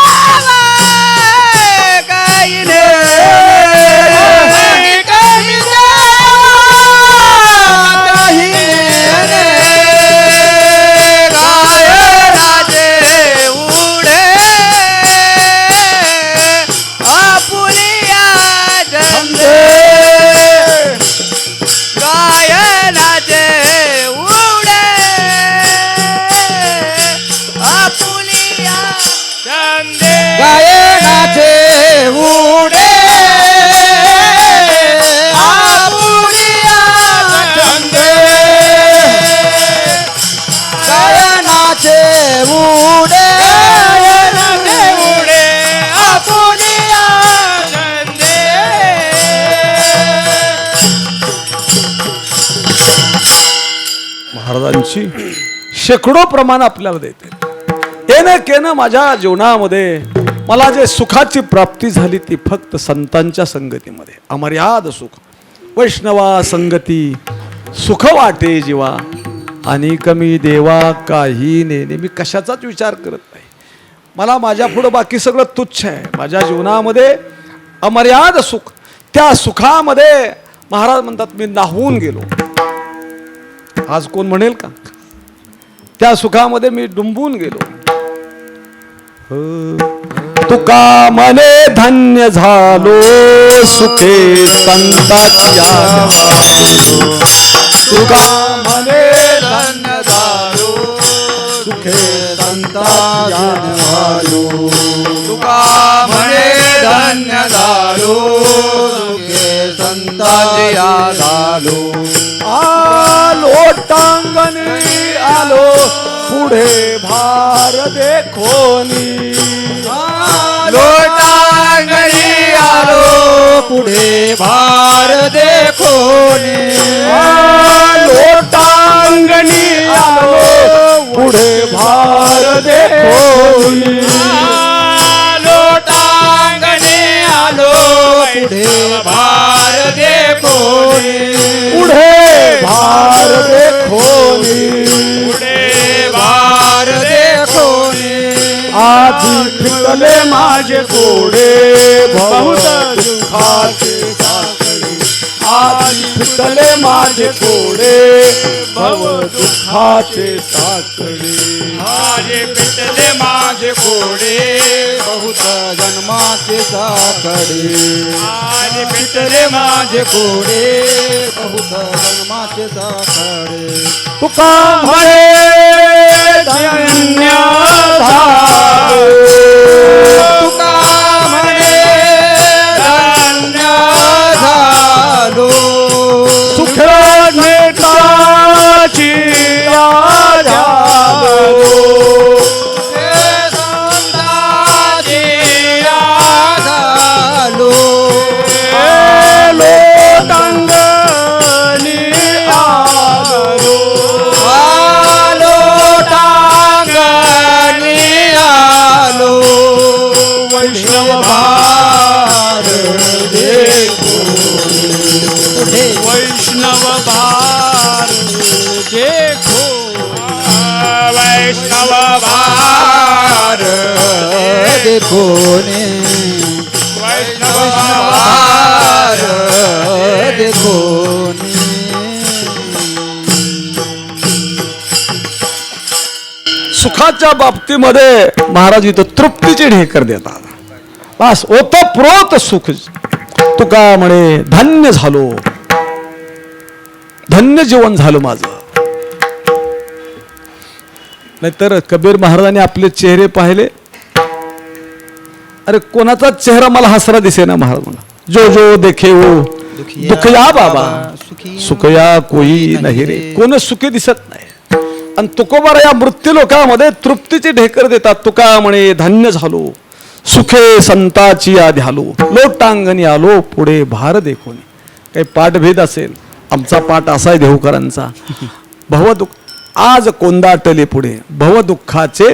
काही नाही आणि कमी देवा काही नाही गायनाचे उडे आपुलिया छंदे गायनाचे उडे आपुलिया चंदे गायनाचे उडे आपुलिया छंदे गायनाचे उडे उडे आपुलिया चंदे महाराजांची शेकडो प्रमाण आपल्याला देते. येणं केनं माझ्या जीवनामध्ये मला जे सुखाची प्राप्ती झाली ती फक्त संतांच्या संगतीमध्ये. अमर्याद सुख वैष्णवा संगती सुख वाटे जीवा आणि कमी देवा काही नेणे. मी कशाचाच विचार करत नाही. मला माझ्या पुढं बाकी सगळं तुच्छ आहे. माझ्या जीवनामध्ये अमर्याद सुख, त्या सुखामध्ये महाराज म्हणतात मी नाहून गेलो. आज कोण म्हणेल का? त्या सुखामध्ये मी डुंबून गेलो. तुका म्हणे धन्य झालो सुखे संताची आधालो. तुका म्हणे धन्य झालो सुखे संताची आधालो. तुका म्हणे धन्य झालो सुखे संताची आधालो. आलो टांगणी आलो पुढे भार देखोनी. लोटांगणी आलो पुढे भार देखोनी. लोटांगणी आलो पुढे भार देखोनी. लोटांगणी आलो पुढे भार देखोनी. पुढे भार देखोनी. पुढे भार देखोनी. आधी फिरले माझे कोडे बहुत दुःखाचे साखळे. आधी फिरले माझे कोडे भव दुःखाचे साखळे. माझे पिटले माझे कोडे बहुत जन्माचे साखळे. माझे पिटले माझे माझे कोडे बहुत जन्माचे साखळे. तुका म्हणे धन्य झालो. तुका म्हणे धन्य झालो सुख नेताची आधालो. संताची आधालो. लोटांगणी आलो. आलो टांगणी आलो. वैष्णव भार वैष्णव भार देखो. वैष्णव भार देखोने. वैष्णव भार देखोने. सुखाच्या बाबतीमध्ये महाराज इथं तृप्तीची ढेकर देतात. बस ओतप्रोत सुख. तुका म्हणे धन्य झालो. धन्य जीवन झालं माझं. नाहीतर कबीर महाराजांनी आपले चेहरे पाहिले. अरे कोणाचा चेहरा मला हसरा दिसे ना. महाराज म्हणा जो जो देखे वो दुखया बाबा सुखया कोई नाही रे. कोण सुखी दिसत नाही. आणि तुकोबारा या मृत्यू लोकांमध्ये तृप्तीची ढेकर देतात. तुका म्हणे धन्य झालो सुखे संताची आध्यालो. लोटांगणी आलो पुढे भार देखोनी. काही पाठभेद असेल. आमचा पाठ असा आहे देहूकरांचा. भवदुःख आज कोंदाटले पुढे भवदुःखाचे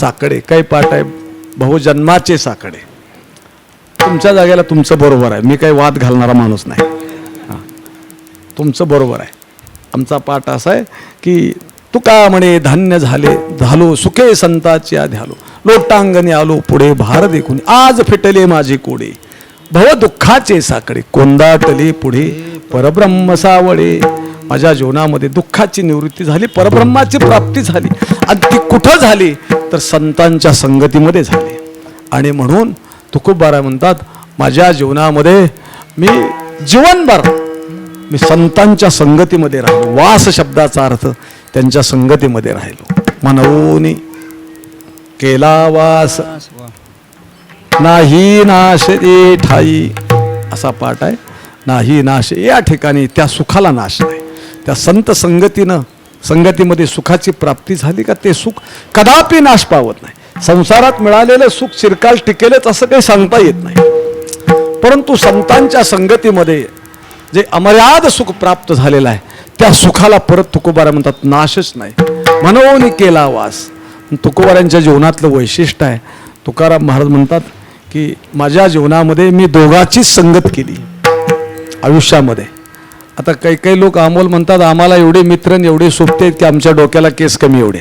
साकडे. काही पाठ आहे बहुजन्माचे साकडे. तुमच्या जागेला तुमचं बरोबर आहे. मी काही वाद घालणारा माणूस नाही. तुमचं बरोबर आहे. आमचा पाठ असा आहे की तुका म्हणे धन्य झालो सुखे संताची आध्यालो. लोटांगणी आलो पुढे भार देखून. आज फिटले माझे कोडे भव दुःखाचे साकडे. कोंदाटले पुढे परब्रह्म सावळे. माझ्या जीवनामध्ये दुःखाची निवृत्ती झाली. परब्रह्माची प्राप्ती झाली. आणि ती कुठं झाली तर संतांच्या संगतीमध्ये झाली. आणि म्हणून तुकोबारा म्हणतात माझ्या जीवनामध्ये मी जीवनभर मी संतांच्या संगतीमध्ये राहिलो. वास शब्दाचा अर्थ त्यांच्या संगतीमध्ये राहिलो. मनवून केला वास नाही नाश ए ठाई असा पाठ आहे. नाही नाश या ठिकाणी त्या सुखाला नाश नाही. त्या संत संगतीमध्ये सुखाची प्राप्ती झाली का ते सुख कदापि नाश पावत नाही. संसारात मिळालेलं सुख चिरकाल टिकेलच असं काही सांगता येत नाही. परंतु संतांच्या संगतीमध्ये जे अमर्याद सुख प्राप्त झालेलं आहे त्या सुखाला परत तुकोबारा म्हणतात नाशच नाही. मनवून केला वास. तुकोबारांच्या जीवनातलं वैशिष्ट्य आहे. तुकाराम महाराज म्हणतात की माझ्या जीवनामध्ये मी दोघांचीच संगत केली आयुष्यामध्ये. आता काही काही लोक अमोल म्हणतात आम्हाला एवढे मित्र एवढे सोबते आहेत की आमच्या डोक्याला केस कमी एवढे.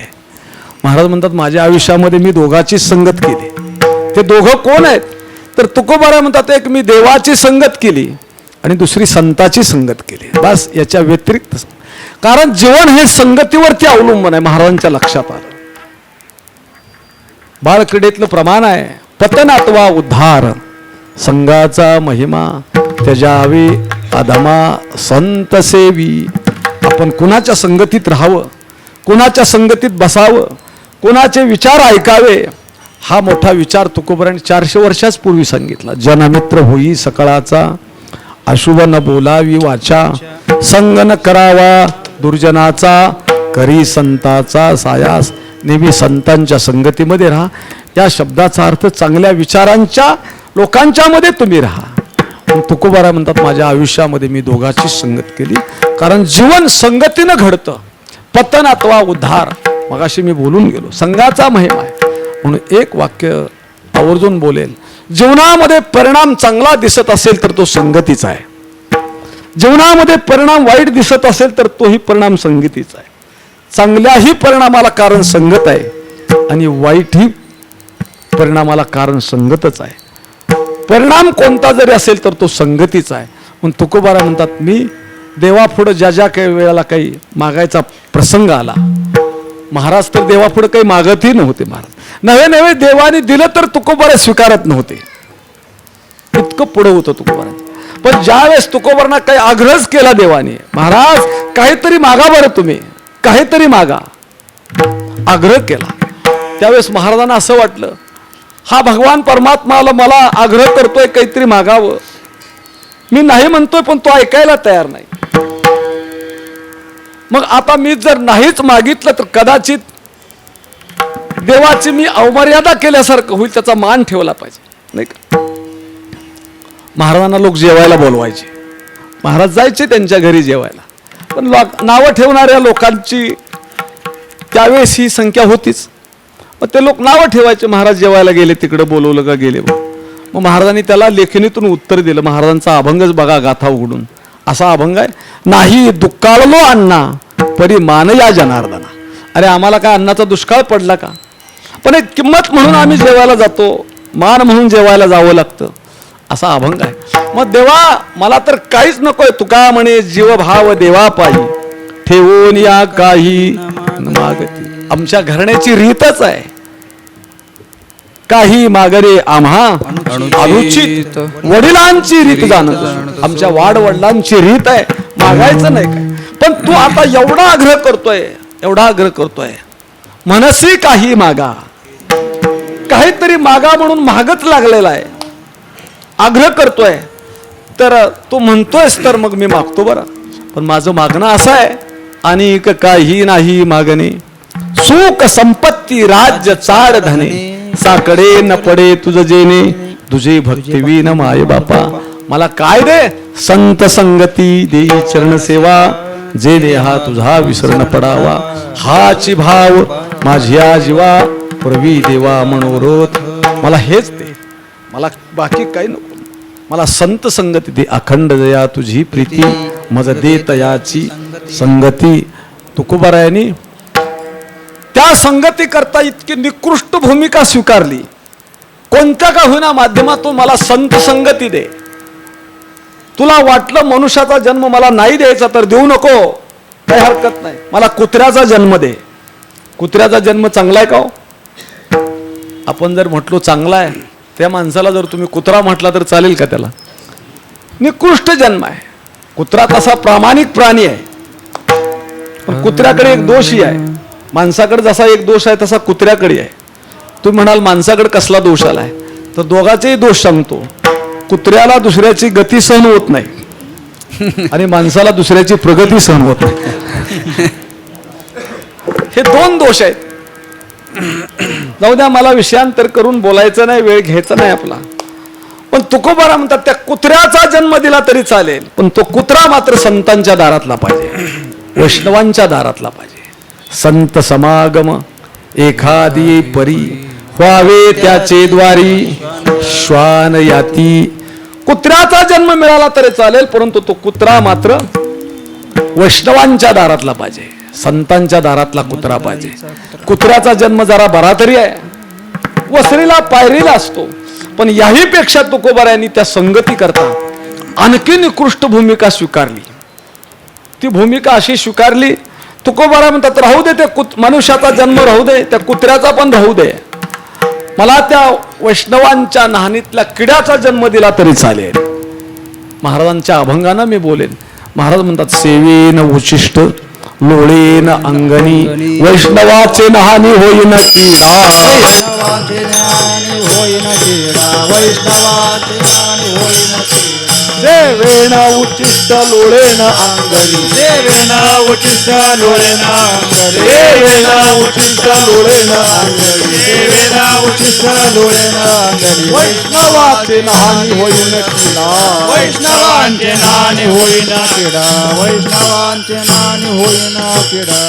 महाराज म्हणतात माझ्या आयुष्यामध्ये मी दोघांचीच संगत केली. ते दोघं कोण आहेत तर तुकोबारा म्हणतात एक मी देवाची संगत केली आणि दुसरी संताची संगत केली. बस याच्या व्यतिरिक्त. कारण जीवन हे संगतीवरती अवलंबून आहे. महाराजांच्या लक्षात आलं. बालक्रीडेतलं प्रमाण आहे. पतनात्वा उद्धार संघाचा महिमा त्याजावे अधमा संत सेवी. आपण कुणाच्या संगतीत राहावं, कुणाच्या संगतीत बसावं, कुणाचे विचार ऐकावे, हा मोठा विचार तुकोबरांनी 400 वर्षाच पूर्वी सांगितला. जनमित्र होई सकळाचा, अशुभ न बोलावी वाचा, संग न करावा दुर्जनाचा, करी संताचा सायास. नेहमी संतांच्या संगतीमध्ये राहा. या शब्दाचा अर्थ चांगल्या विचारांच्या लोकांच्या मध्ये तुम्ही राहा. तुकोबारा म्हणतात माझ्या आयुष्यामध्ये मी दोघांची संगत केली, कारण जीवन संगतीनं घडतं. पतन अथवा उद्धार मगाशी मी बोलून गेलो, संघाचा महिमा आहे. म्हणून एक वाक्य आवर्जून बोलेल, जीवनामध्ये परिणाम चांगला दिसत असेल तर तो संगतीचा आहे. जीवनामध्ये परिणाम वाईट दिसत असेल तर तोही परिणाम संगतीचा आहे. चांगल्याही परिणामाला कारण संगत आहे आणि वाईटही परिणामाला कारण संगतच आहे. परिणाम कोणता जरी असेल तर तो संगतीचा आहे. म्हणून तुकोबारा म्हणतात मी देवापुढं ज्या ज्या काही वेळेला काही मागायचा प्रसंग आला, महाराज तर देवापुढं काही मागतही नव्हते. महाराज नव्हे नव्हे देवाने दिलं तर तुकोबारा स्वीकारत नव्हते, इतकं पुढं होतं तुकोबारा. पण ज्यावेळेस तुकोबारांना काही आग्रहच केला देवाने, महाराज काहीतरी मागा बरं, तुम्ही काहीतरी मागा, आग्रह केला, त्यावेळेस महाराजांना असं वाटलं हा भगवान परमात्माला मला आग्रह करतोय काहीतरी मागावं, मी नाही म्हणतोय पण तो ऐकायला तयार नाही. मग आता मी जर नाहीच मागितलं तर कदाचित देवाची मी अवमर्यादा केल्यासारखं होईल, त्याचा मान ठेवला पाहिजे नाही का. महाराजांना लोक जेवायला बोलवायचे, महाराज जायचे त्यांच्या घरी जेवायला, पण नावं ठेवणाऱ्या लोकांची त्यावेळेस ही संख्या होतीच. मग ते लोक नावं ठेवायचे, महाराज जेवायला गेले, तिकडे बोलवलं का गेले. मग महाराजांनी त्याला लेखणीतून उत्तर दिलं. महाराजांचा अभंगच बघा, गाथा उघडून असा अभंग आहे, नाही दुःखाळलो अण्णा परी मान या जनार्दना. अरे आम्हाला काय अन्नाचा दुष्काळ पडला का, पण एक किंमत म्हणून आम्ही जेवायला जातो, मान म्हणून जेवायला जावं लागतं, असा अभंग आहे. मग देवा मला तर काहीच नकोय, तुका म्हणे जीवभाव देवा पायी ठेवून या काही मागती. आमच्या घराण्याची रीतच आहे, काही मागरे आम्हा अनुचित, वडिलांची रीत जाणत, आमच्या वाडवडिलांची रीत आहे, मागायचं नाही काय. पण तू आता एवढा आग्रह करतोय, एवढा आग्रह करतोय, मनसी काही मागा, काहीतरी मागा म्हणून मागच लागलेला आहे, आग्रह करतोय, तर तू म्हणतोयस तर मग मी मागतो बरं. पण माझं मागणं असं आहे, आणि काही नाही मागणे, सुख संपत्ती राज्य चाड धने, साकडे न पडे तुझ जेणे, तुझे भक्ती विन माय बापा. मला काय दे, संत संगती देई चरण सेवा, जे देहा तुझा विसरण पडावा, हाची भाव माझ्या जीवा पूर्वी देवा मनोरथ. मला हेच दे, मला बाकी काही नको, मला संत संगती दे, अखंड दया तुझी प्रीती, मज दे तयाची संगती. तुकोबारायांनी त्या संगती करता इतकी निकृष्ट भूमिका स्वीकारली, कोणत्या का होईना माध्यमातून मला संत संगती दे. तुला वाटलं मनुष्याचा जन्म मला नाही द्यायचा तर देऊ नको, काही हरकत नाही, मला कुत्र्याचा जन्म दे. कुत्र्याचा जन्म चांगला आहे का हो? आपण जर म्हटलो चांगला आहे, त्या माणसाला जर तुम्ही कुत्रा म्हटला तर चालेल का? त्याला निकृष्ट जन्म आहे. कुत्रा तसा प्रामाणिक प्राणी आहे, पण कुत्र्याकडे एक दोषही आहे. माणसाकडे जसा एक दोष आहे तसा कुत्र्याकडे आहे. तुम्ही म्हणाल माणसाकडे कसला दोष आलाय, तर दोघांचेही दोष सांगतो. कुत्र्याला दुसऱ्याची गती सहन होत नाही आणि माणसाला दुसऱ्याची प्रगती सहन होत नाही. हे दोन दोष आहेत. जाऊ द्या, मला विषयांतर करून बोलायचं नाही, वेळ घ्यायचा नाही आपला. पण तुकोबारा म्हणतात त्या कुत्र्याचा जन्म दिला तरी चालेल, पण तो कुत्रा मात्र संतांच्या दारातला पाहिजे, वैष्णवांच्या दारातला पाहिजे. संत समागम एखादी परी व्हावे त्याचे द्वारी, श्वान याती. कुत्र्याचा जन्म मिळाला तरी चालेल, परंतु तो कुत्रा मात्र वैष्णवांच्या दारातला पाहिजे, संतांच्या दारातला कुत्रा पाहिजे. कुत्र्याचा जन्म जरा बरा तरी आहे, वसरीला पायरीला असतो, पण याही पेक्षा तुकोबारायांनी त्या संगती करता आणखी निकृष्ट भूमिका स्वीकारली. ती भूमिका अशी स्वीकारली, तुकोबारा म्हणतात राहू दे, ते मनुष्याचा जन्म राहू दे, त्या कुत्र्याचा पण राहू दे, मला त्या वैष्णवांच्या नाहनीतल्या किड्याचा जन्म दिला तरी चालेल. महाराजांच्या अभंगानं मी बोलेन. महाराज म्हणतात सेवेन उचिष्ट लोळेन अंगणी वैष्णवाचे नहानी होईन किडा. वैष्णवाचे ज्ञानी होईन किडा. वैष्णवाचे ज्ञानी होईन किडा. सेवेन उचिष्ट लोळेन अंगणी देवेन उचिष्ट लोळेन अंगणी. सेवेन उचिष्ट लोळेन अंगणी देवेन उचिष्ट लोळेन अंगणी. वैष्णवाचे नहानी होईन किडा. वैष्णवांचे नाणे होईन किडा. वैष्णवांचे ज्ञानी होईन किडा.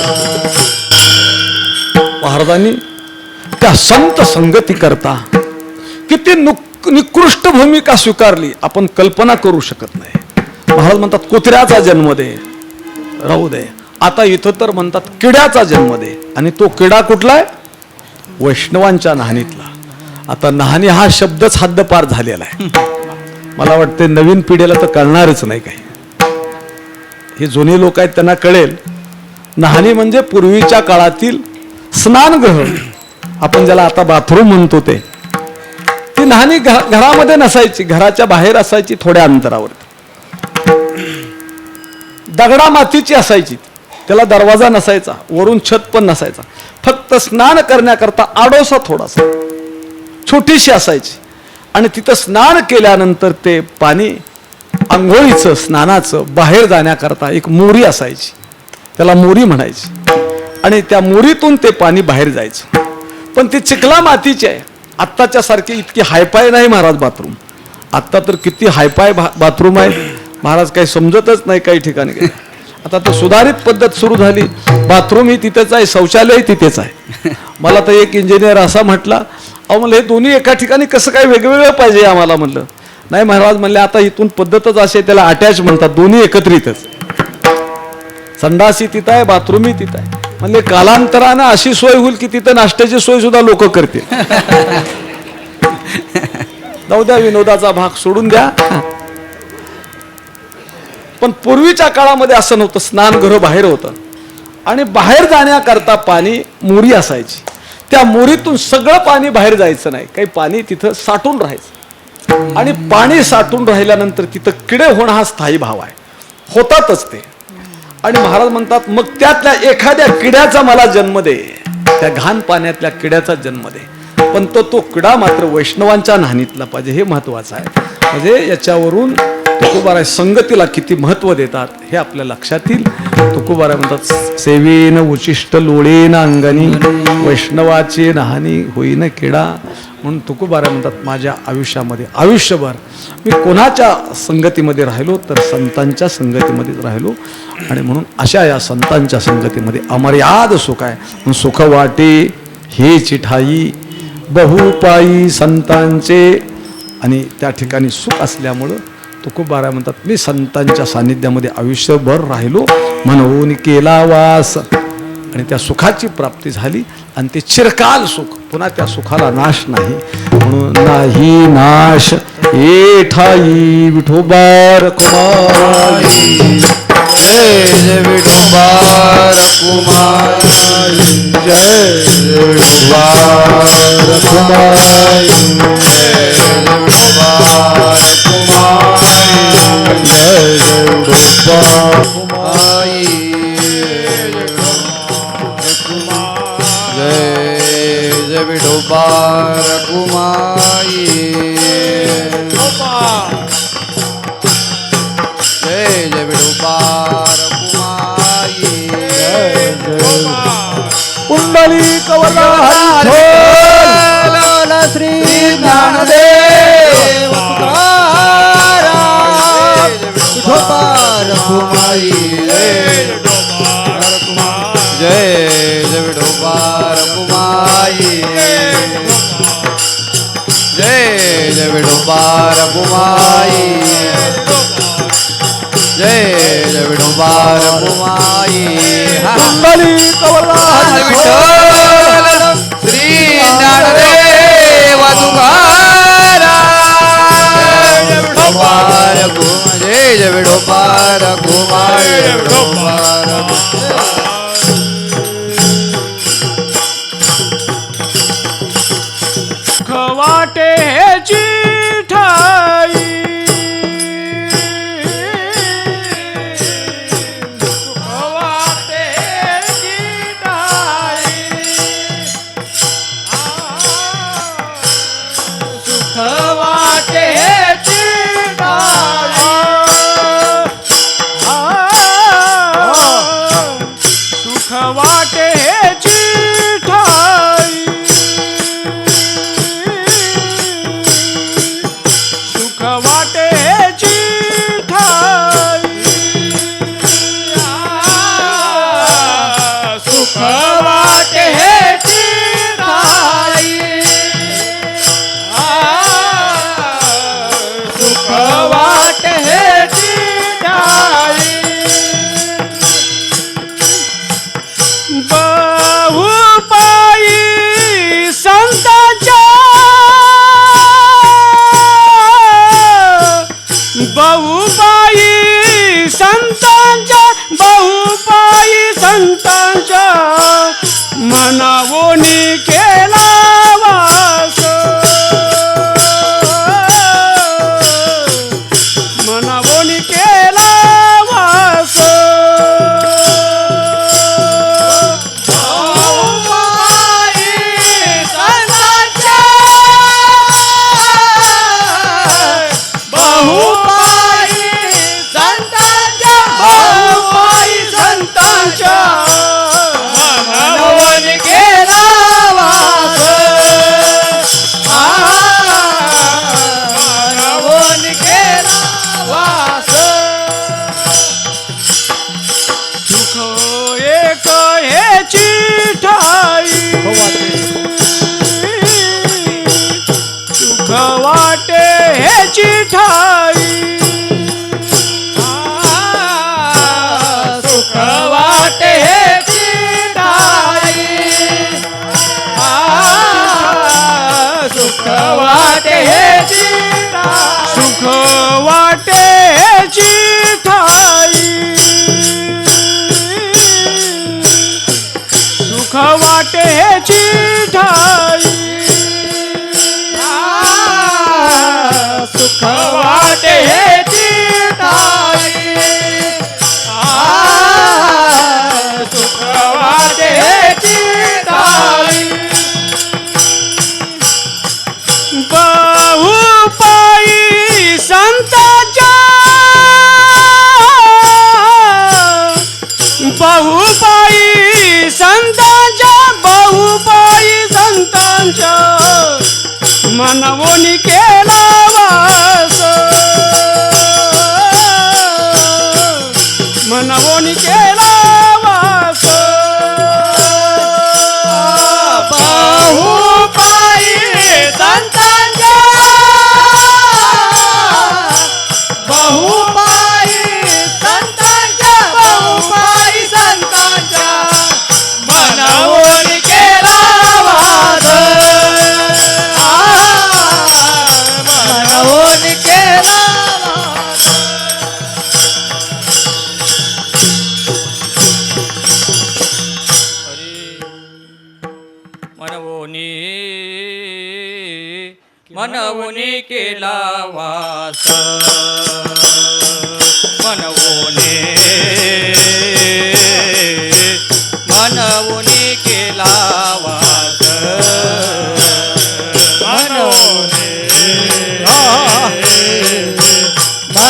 महाराजांनी त्या संत संगती करता किती निकृष्ट भूमिका स्वीकारली आपण कल्पना करू शकत नाही. महाराज म्हणतात कुत्र्याचा जन्म दे, राहू दे. आता इथं तर म्हणतात किड्याचा जन्म दे. आणि तो किडा कुठला आहे? वैष्णवांच्या नाहनीतला. आता नाहनी हा शब्दच हद्दपार झालेला आहे. मला वाटते नवीन पिढीला तर कळणारच नाही काही. हे जुने लोक आहेत त्यांना कळेल. नाहनी म्हणजे पूर्वीच्या काळातील स्नानगृह, आपण ज्याला आता बाथरूम म्हणतो ते. ती नाहनी घरामध्ये नसायची, घराच्या बाहेर असायची, थोड्या अंतरावर. दगडा मातीची असायची, त्याला दरवाजा नसायचा, वरून छत पण नसायचा. फक्त स्नान करण्याकरता आडोसा थोडासा छोटीशी असायची. आणि तिथं स्नान केल्यानंतर ते पाणी आंघोळीचं स्नानाचं बाहेर जाण्याकरता एक मोरी असायची, त्याला मोरी म्हणायची. आणि त्या मोरीतून ते पाणी बाहेर जायचं. पण ती चिखला मातीची आहे. आत्ताच्या सारखी इतकी हायपाय नाही महाराज बाथरूम. आत्ता तर किती हायपाय बाथरूम आहे महाराज, काही समजतच नाही काही ठिकाणी. आता तर सुधारित पद्धत सुरू झाली. बाथरूम ही तिथेच आहे, शौचालय तिथेच आहे. मला तर एक इंजिनियर असा म्हटला, अहो म्हणलं हे दोन्ही एका ठिकाणी कसं काय वेगवेगळं पाहिजे आम्हाला. म्हणलं नाही महाराज, म्हणले आता इथून पद्धतच असे, त्याला अटॅच म्हणतात, दोन्ही एकत्रितच. संडासी तिथं आहे, बाथरूमही तिथं आहे. म्हणजे कालांतरानं अशी सोय होईल की तिथं नाश्त्याची सोय सुद्धा लोक करतील. जाऊ द्या, विनोदाचा भाग सोडून द्या. पण पूर्वीच्या काळामध्ये असं नव्हतं. स्नानगृह बाहेर होतं आणि बाहेर जाण्याकरता पाणी मोरी असायची. त्या मोरीतून सगळं पाणी बाहेर जायचं नाही, काही पाणी तिथं साठून राहायचं. आणि पाणी साठून राहिल्यानंतर तिथं किडे होणं हा स्थायी भाव आहे, होतातच ते. आणि महाराज म्हणतात मग त्यातल्या एखाद्या किड्याचा मला जन्म दे, त्या घाण पाण्यातल्या किड्याचा जन्म दे. पण तो किडा मात्र वैष्णवांच्या नाहनीतला पाहिजे, हे महत्वाचं आहे. म्हणजे याच्यावरून तुकोबाराय संगतीला किती महत्व देतात हे आपल्या लक्षात येईल. तुकोबाराय म्हणतात सेवेन उचिष्ट लोळेन अंगणी वैष्णवाची नाहनी होईन किडा. म्हणून तुकोबाराय म्हणतात माझ्या आयुष्यामध्ये आयुष्यभर मी कोणाच्या संगतीमध्ये राहिलो तर संतांच्या संगतीमध्येच राहिलो. आणि म्हणून अशा या संतांच्या संगतीमध्ये अमर्याद सुख आहे. म्हणून सुख वाटे हे चिठाई बहुपाई संतांचे. आणि त्या ठिकाणी सुख असल्यामुळं तुकोबाराय म्हणतात मी संतांच्या सानिध्यामध्ये आयुष्यभर राहिलो म्हणून केला वास. आणि त्या सुखाची प्राप्ती झाली आणि ते चिरकाल सुख, पुन्हा त्या सुखाला नाश नाही. म्हणून नाही नाश ए ठाई विठोबार कुमारी. जय विठोबार कुमारी. जय विठोबार कुमारी. विठोबार कुमारी. जय विठोबार कुमारी. जय विठोबार कुमारी. जय विठोबार कुमारी. कुंडली कवला हरी श्री ज्ञानदेव तुकाराम विठोबार कुमारी. जय विठोबार कुमारी. जय विठोबार कुमारी. जय विठोबार कुमारी. कुंडली कवला विठ्ठल श्री ज्ञानदेव तुकाराम विठोबार कुमारी. जय विठोबार कुमारी. विठोबार वाटेची ठाई सुख वाटेची ठाई सुख वाटेची ठाई सुख वाटेची ठाई सुख वाटेची ठाई सुख वाटेची ठाई सुख वाटेची ठाई बहुपायी संतांच्या बहुपायी संतांच्या बहुपायी संतांच्या मनावोनी केला वास मनावोनी केला वास सुख वाटे ह्याची ठाई सुख वाटे ह्याची ठाई सुख वाटे ह्याची सुख वाटे ह्याची ठाई सुख वाटे ह्याची ठाई सुख वाटे ह्याची ठाई सुख वाटे ह्याची ठाई बहुपायी संतांच्या बहुपायी संतांच्या बहुपायी संतांच्या मनवोनी केला वास मनवोनी केला वास बहुपायी संतांच्या बहुपायी संतांच्या बहुपायी संतांच्या मनवोनी केला वास मनवोनी केला वास मनवोनी केला वास मनवोनी मनवोनी केला वास मनवोनी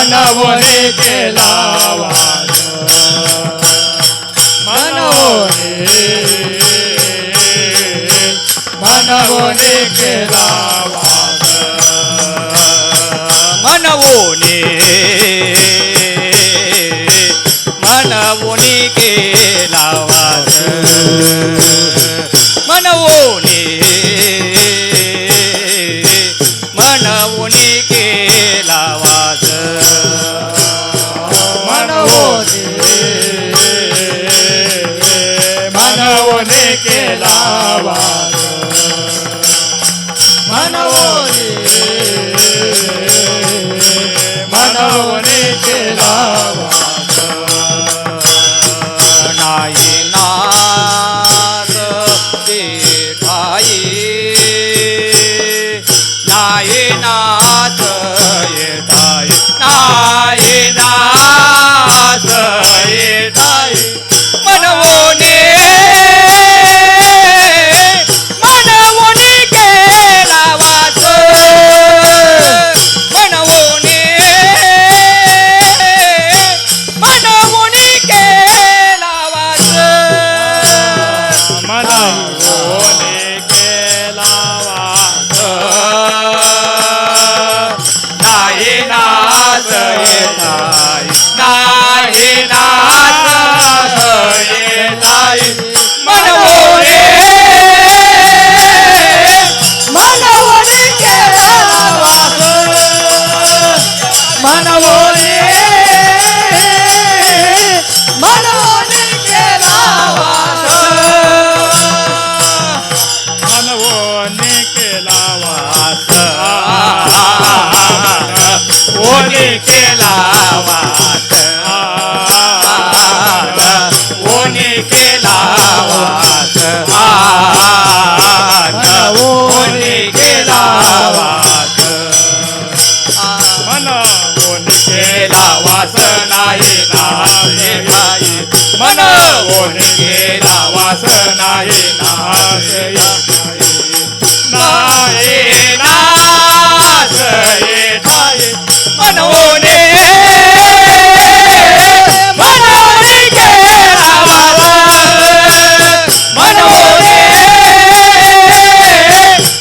मनवोनी केला वास मनवोनी मनवोनी केला वास मनवोनी मनवोनी केला वास मनवोनी मनवोनी केला वास मनवोनी मनवोनी केला वास मनवोनी मनवोनी केला वास नाही नाथ ते ठाई नाही नाच येताय नाही नाच येताय मनवोने मनवोने केला वास मनवोने मनवोने केला वास मनवोने केला वास नाही नाच येताय नाही नाच येताय मनवोने मनवोने केला वास मनवोने मनवोने केला वास मनवोने केला वास ओने केला वास ओने केला वास ओने केला वास मनवोने केला वास नाही नाच येताय मनवोने केला वास नाही नाच येताय नाही नाच येताय मनवोने मनवोने केला वास मनवोने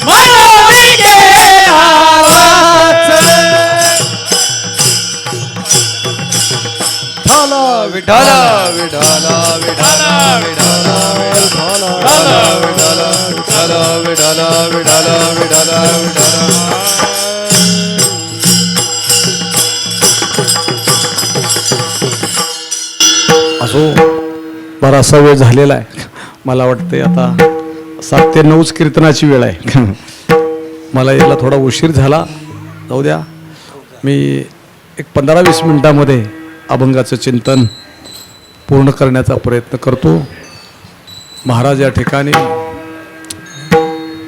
मनवोने केला वास विठ्ठल विठ्ठल विठ्ठल विठ्ठल विठ्ठल विठ्ठल विठ्ठल विठ्ठल विठ्ठल असो बराचसा वेळ झालेला आहे. मला वाटते आता 7 ते 9 कीर्तनाची वेळ आहे. मला यायला थोडा उशीर झाला, जाऊ द्या. मी एक 15-20 मिनिटामध्ये अभंगाचं चिंतन पूर्ण करण्याचा प्रयत्न करतो. महाराज या ठिकाणी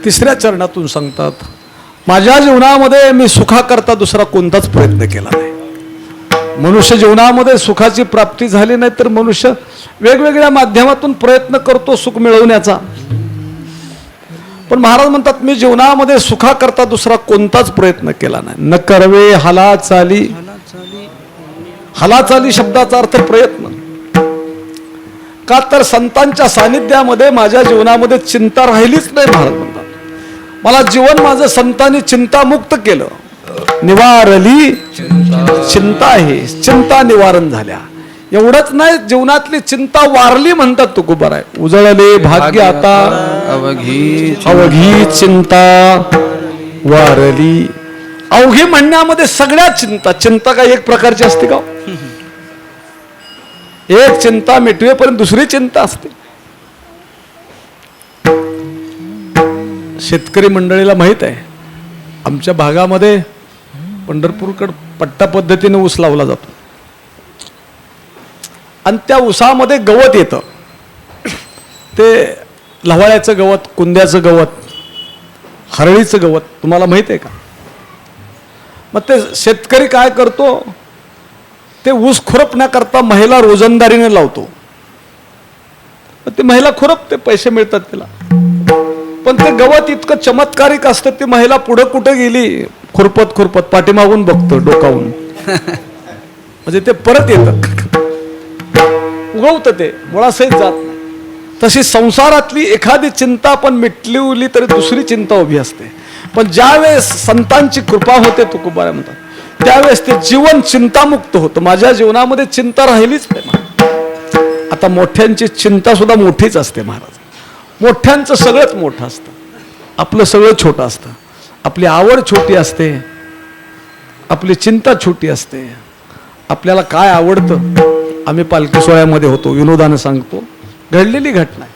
3ऱ्या चरणातून सांगतात, माझ्या जीवनामध्ये मी सुखाकरता दुसरा कोणताच प्रयत्न केला नाही. मनुष्य जीवनामध्ये सुखाची प्राप्ती झाली नाही तर मनुष्य वेगवेगळ्या माध्यमातून प्रयत्न करतो सुख मिळवण्याचा. पण महाराज म्हणतात, मी जीवनामध्ये सुखाकरता दुसरा कोणताच प्रयत्न केला नाही. न करवे हाला चाली. हाला चाली शब्दाचा अर्थ प्रयत्न. का तर संतांच्या सानिध्यामध्ये माझ्या जीवनामध्ये चिंता राहिलीच नाही. महाराज म्हणतात, मला जीवन माझं संतांनी चिंतामुक्त केलं. निवारली चिंता आहे, चिंता निवारण झाल्या. एवढंच नाही, जीवनातली चिंता वारली म्हणतात तुकोबाराय. उजळले भाग्य आता अवघी चिंता वारली. अवघी म्हणण्यामध्ये सगळ्या चिंता. चिंता काय एक प्रकारची असते का? एक चिंता मिटवेपर्यंत दुसरी चिंता असते. शेतकरी मंडळीला माहित आहे, आमच्या भागामध्ये पंढरपूरकडे पट्टा पद्धतीने ऊस लावला जातो आणि त्या ऊसामध्ये गवत येतं. ते लव्हाळ्याचं गवत, कुंद्याचं गवत, हरळीचं गवत तुम्हाला माहित आहे का? मग ते शेतकरी काय करतो, ते ऊस खुरपण्याकरता महिला रोजंदारीने लावतो. ती महिला खुरपते, पैसे मिळतात तिला. पण ते गवत इतकं चमत्कारिक असतं, ती महिला पुढं कुठं गेली खुरपत खुरपत पाठीमागून बघतो डोकावून, म्हणजे ते परत येतं, उगवतं, ते मुळासहित जात नाही. तशी संसारातली एखादी चिंता पण मिटली तरी दुसरी चिंता उभी असते. पण ज्यावेळेस संतांची कृपा होते, तुकोबाराय म्हणतात, त्यावेळेस ते जीवन चिंतामुक्त होतं. माझ्या जीवनामध्ये चिंता राहिलीच नाही. आता मोठ्यांची चिंता सुद्धा मोठीच असते महाराज. मोठ्यांचं सगळंच मोठं असतं, आपलं सगळं छोटं असतं. आपली आवड छोटी असते, आपली चिंता छोटी असते. आपल्याला काय आवडतं, आम्ही पालखी सोहळ्यामध्ये होतो, विनोदानं सांगतो, घडलेली घटना आहे.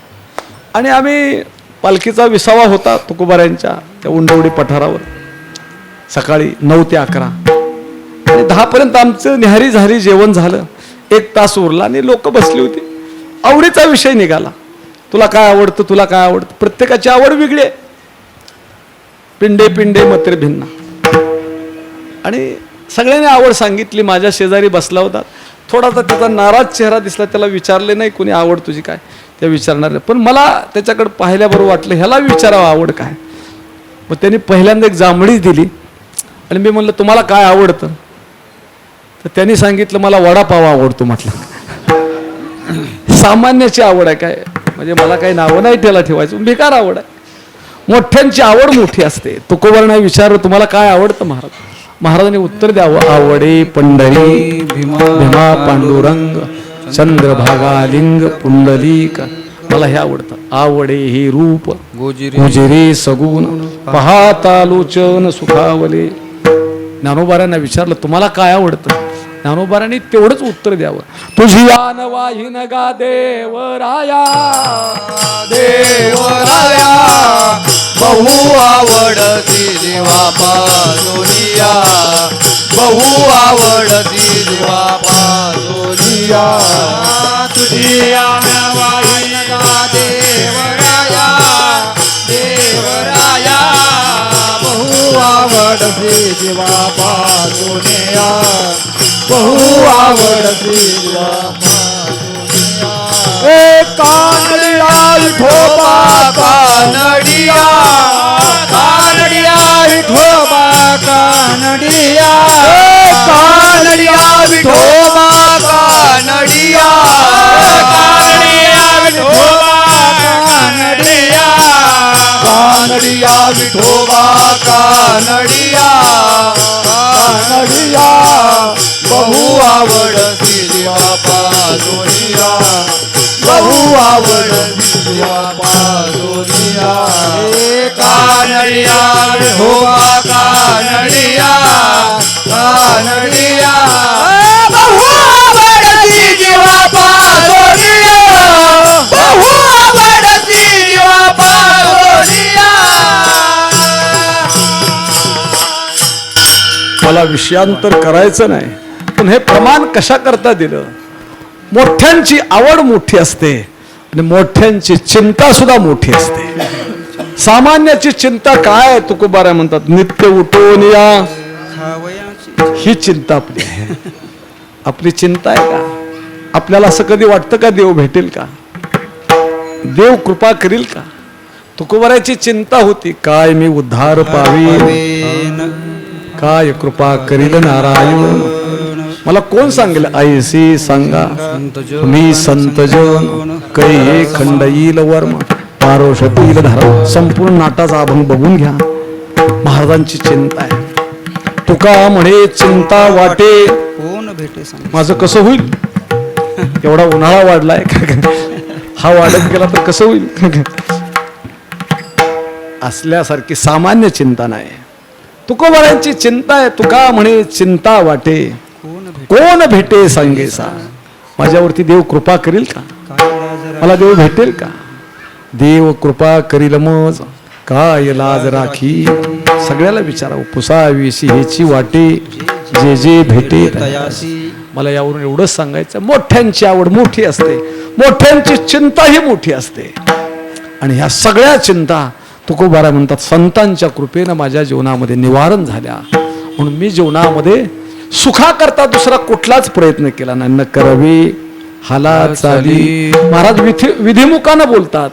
आणि आम्ही पालखीचा 20वा होता तुकोबारायांच्या त्या उंडवडी पठारावर. सकाळी 9 ते 11 आणि 10 पर्यंत आमचं निहारी झाली, जेवण झालं. 1 तास उरला आणि लोक बसली होती. आवडीचा विषय निघाला. तुला काय आवडतं, तुला काय आवडतं. प्रत्येकाची आवड वेगळी आहे. पिंडे पिंडे मत्र भिन्ना. आणि सगळ्यांनी आवड सांगितली. माझ्या शेजारी बसला होता, थोडासा त्याचा नाराज चेहरा दिसला. त्याला विचारले नाही कोणी आवड तुझी काय, त्या विचारणार नाही. पण मला त्याच्याकडे पाहिल्याबरोबर वाटलं ह्याला विचारावं आवड काय. मग त्यांनी पहिल्यांदा एक जांभळी दिली आणि मी म्हणलं तुम्हाला काय आवडतं. तर त्यांनी सांगितलं मला वडापाव आवडतो. म्हटलं सामान्याची आवड आहे काय, म्हणजे मला काही नावं नाही त्याला ठेवायचं, बेकार आवड आहे. मोठ्यांची आवड मोठी असते. तुकोबारांना विचारलं तुम्हाला काय आवडतं महाराज. महाराजांनी उत्तर द्यावं आवडे पंढरी भीमा पांडुरंग चंद्रभागा लिंग पुंडलिक. मला हे आवडतं. आवडे हे रूप गुजिरे सगुण पाहता लोचन सुखावले. ज्ञानोबारांना विचारलं तुम्हाला काय आवडतं. ज्ञानोबारांनी तेवढंच उत्तर द्यावं तुझी आन वाहिन गा देवराया देवराया बहु आवडती देवा पाजोनिया बहु आवडती देवा पाजोनिया तुझी आन वाहिन गा देवराया देवराया बहु आवडती देवा पाजोनिया बहु आवडती देवा पाजोनिया. कानडिया विठोबा कानडिया कानडिया विठोबा कानडिया कानडिया विठोबा कानडिया कानडिया विठोबा कानडिया कानडिया विठोबा कानडिया कानडिया बहु आवडती देवा पाजोनिया बहु आवडती देवा पाजोनिया. कानडिया विठोबा कानडिया कानडिया बहु आवडती जीवा पाजोनिया बहु आवडती जीवा पाजोनिया. मला विषयांतर करायचं नाही, पण हे प्रमाण कशा करता दिलं. मोठ्यांची आवड मोठी असते आणि मोठ्यांची चिंता सुद्धा मोठी असते. सामान्याची चिंता काय तुकोबारा म्हणतात नित्य उठून या ही चिंता आपली आहे. आपली चिंता आहे का. आपल्याला असं कधी वाटतं का देव भेटेल का, देव कृपा करील का. तुकोबाराची चिंता होती काय मी उद्धार पावीन काय कृपा करील नारायण. मला कोण सांगेल ऐसी सांगा मी संतजन कै खंड येईल वर्म पारोषतील धरा. संपूर्ण नाटाचा अभंग बघून घ्या. महाराजांची चिंता आहे. तुका म्हणे चिंता वाटे माझं कसं होईल. एवढा उन्हाळा वाढलाय हा वाढत गेला तर कसं होईल. असल्यासारखी सामान्य चिंता नाही. तुकोबारांची चिंता आहे. तुका म्हणे चिंता वाटे कोण भेटे सांगेसा. माझ्यावरती देव कृपा करील का, मला देव भेटेल का. देव कृपा करील मज काय लाज राखी. सगळ्याला विचारावं पुसावीशी हेची वाटे जे जे भेटे. मला यावरून एवढंच सांगायचं मोठ्यांची आवड मोठी असते, मोठ्यांची चिंता ही मोठी असते. आणि ह्या सगळ्या चिंता तुकोबारा म्हणतात संतांच्या कृपेनं माझ्या जीवनामध्ये निवारण झाल्या. म्हणून मी जीवनामध्ये सुखाकरता दुसरा कुठलाच प्रयत्न केला नाही. न करावी हाला चाली. महाराज विधिमुखानं बोलतात.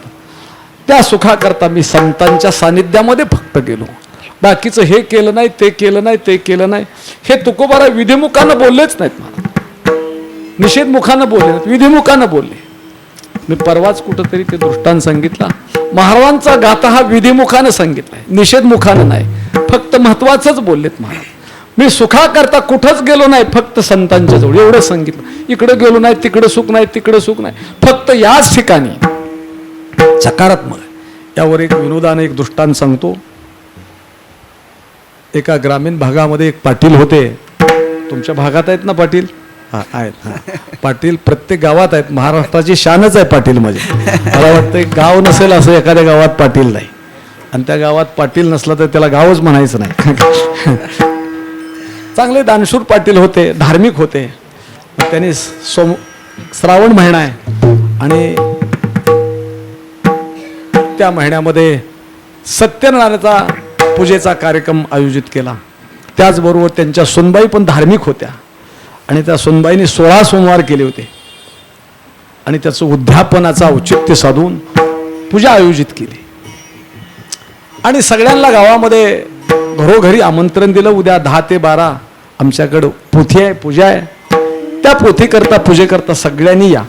त्या सुखाकरता मी संतांच्या सानिध्यामध्ये फक्त गेलो. बाकीचं हे केलं नाही ते केलं नाही ते केलं नाही हे तुकोबारा विधिमुखानं बोललेच नाहीत. मला निषेधमुखानं बोलले नाहीत, विधिमुखानं बोलले. मी परवाच कुठंतरी ते दृष्टांत सांगितला. महाराजांचा गाथा हा विधिमुखानं सांगितलाय, निषेधमुखानं नाही. फक्त महत्वाचंच बोललेत महाराज. मी सुखाकरता कुठंच गेलो नाही, फक्त संतांच्या जवळ एवढं सांगितलं. इकडे गेलो नाही, तिकडे सुख नाही, तिकडे सुख नाही, फक्त याच ठिकाणी सकारात्मक. यावर एक विनोदाने एक दृष्टांत सांगतो. एका ग्रामीण भागामध्ये एक पाटील होते. तुमच्या भागात आहेत ना पाटील. हा आहेत. पाटील प्रत्येक गावात आहेत. महाराष्ट्राची शानच आहे पाटील. म्हणजे मला वाटतं एक गाव नसेल असं एखाद्या गावात पाटील नाही. आणि त्या गावात पाटील नसला तर त्याला गावच म्हणायचं नाही. चांगले दानशूर पाटील होते, धार्मिक होते. त्यांनी श्रावण महिना आहे आणि त्या महिन्यामध्ये सत्यनारायणाचा पूजेचा कार्यक्रम आयोजित केला. त्याचबरोबर त्यांच्या सुनबाई पण धार्मिक होत्या आणि त्या सुनबाईंनी 16 सोमवार केले होते आणि त्याचं उद्यापनाचं औचित्य साधून पूजा आयोजित केली आणि सगळ्यांना गावामध्ये घरोघरी आमंत्रण दिलं. उद्या 10 ते 12 आमच्याकडं पोथी आहे, पूजा आहे. त्या पोथीकरता पूजेकरता सगळ्यांनी या.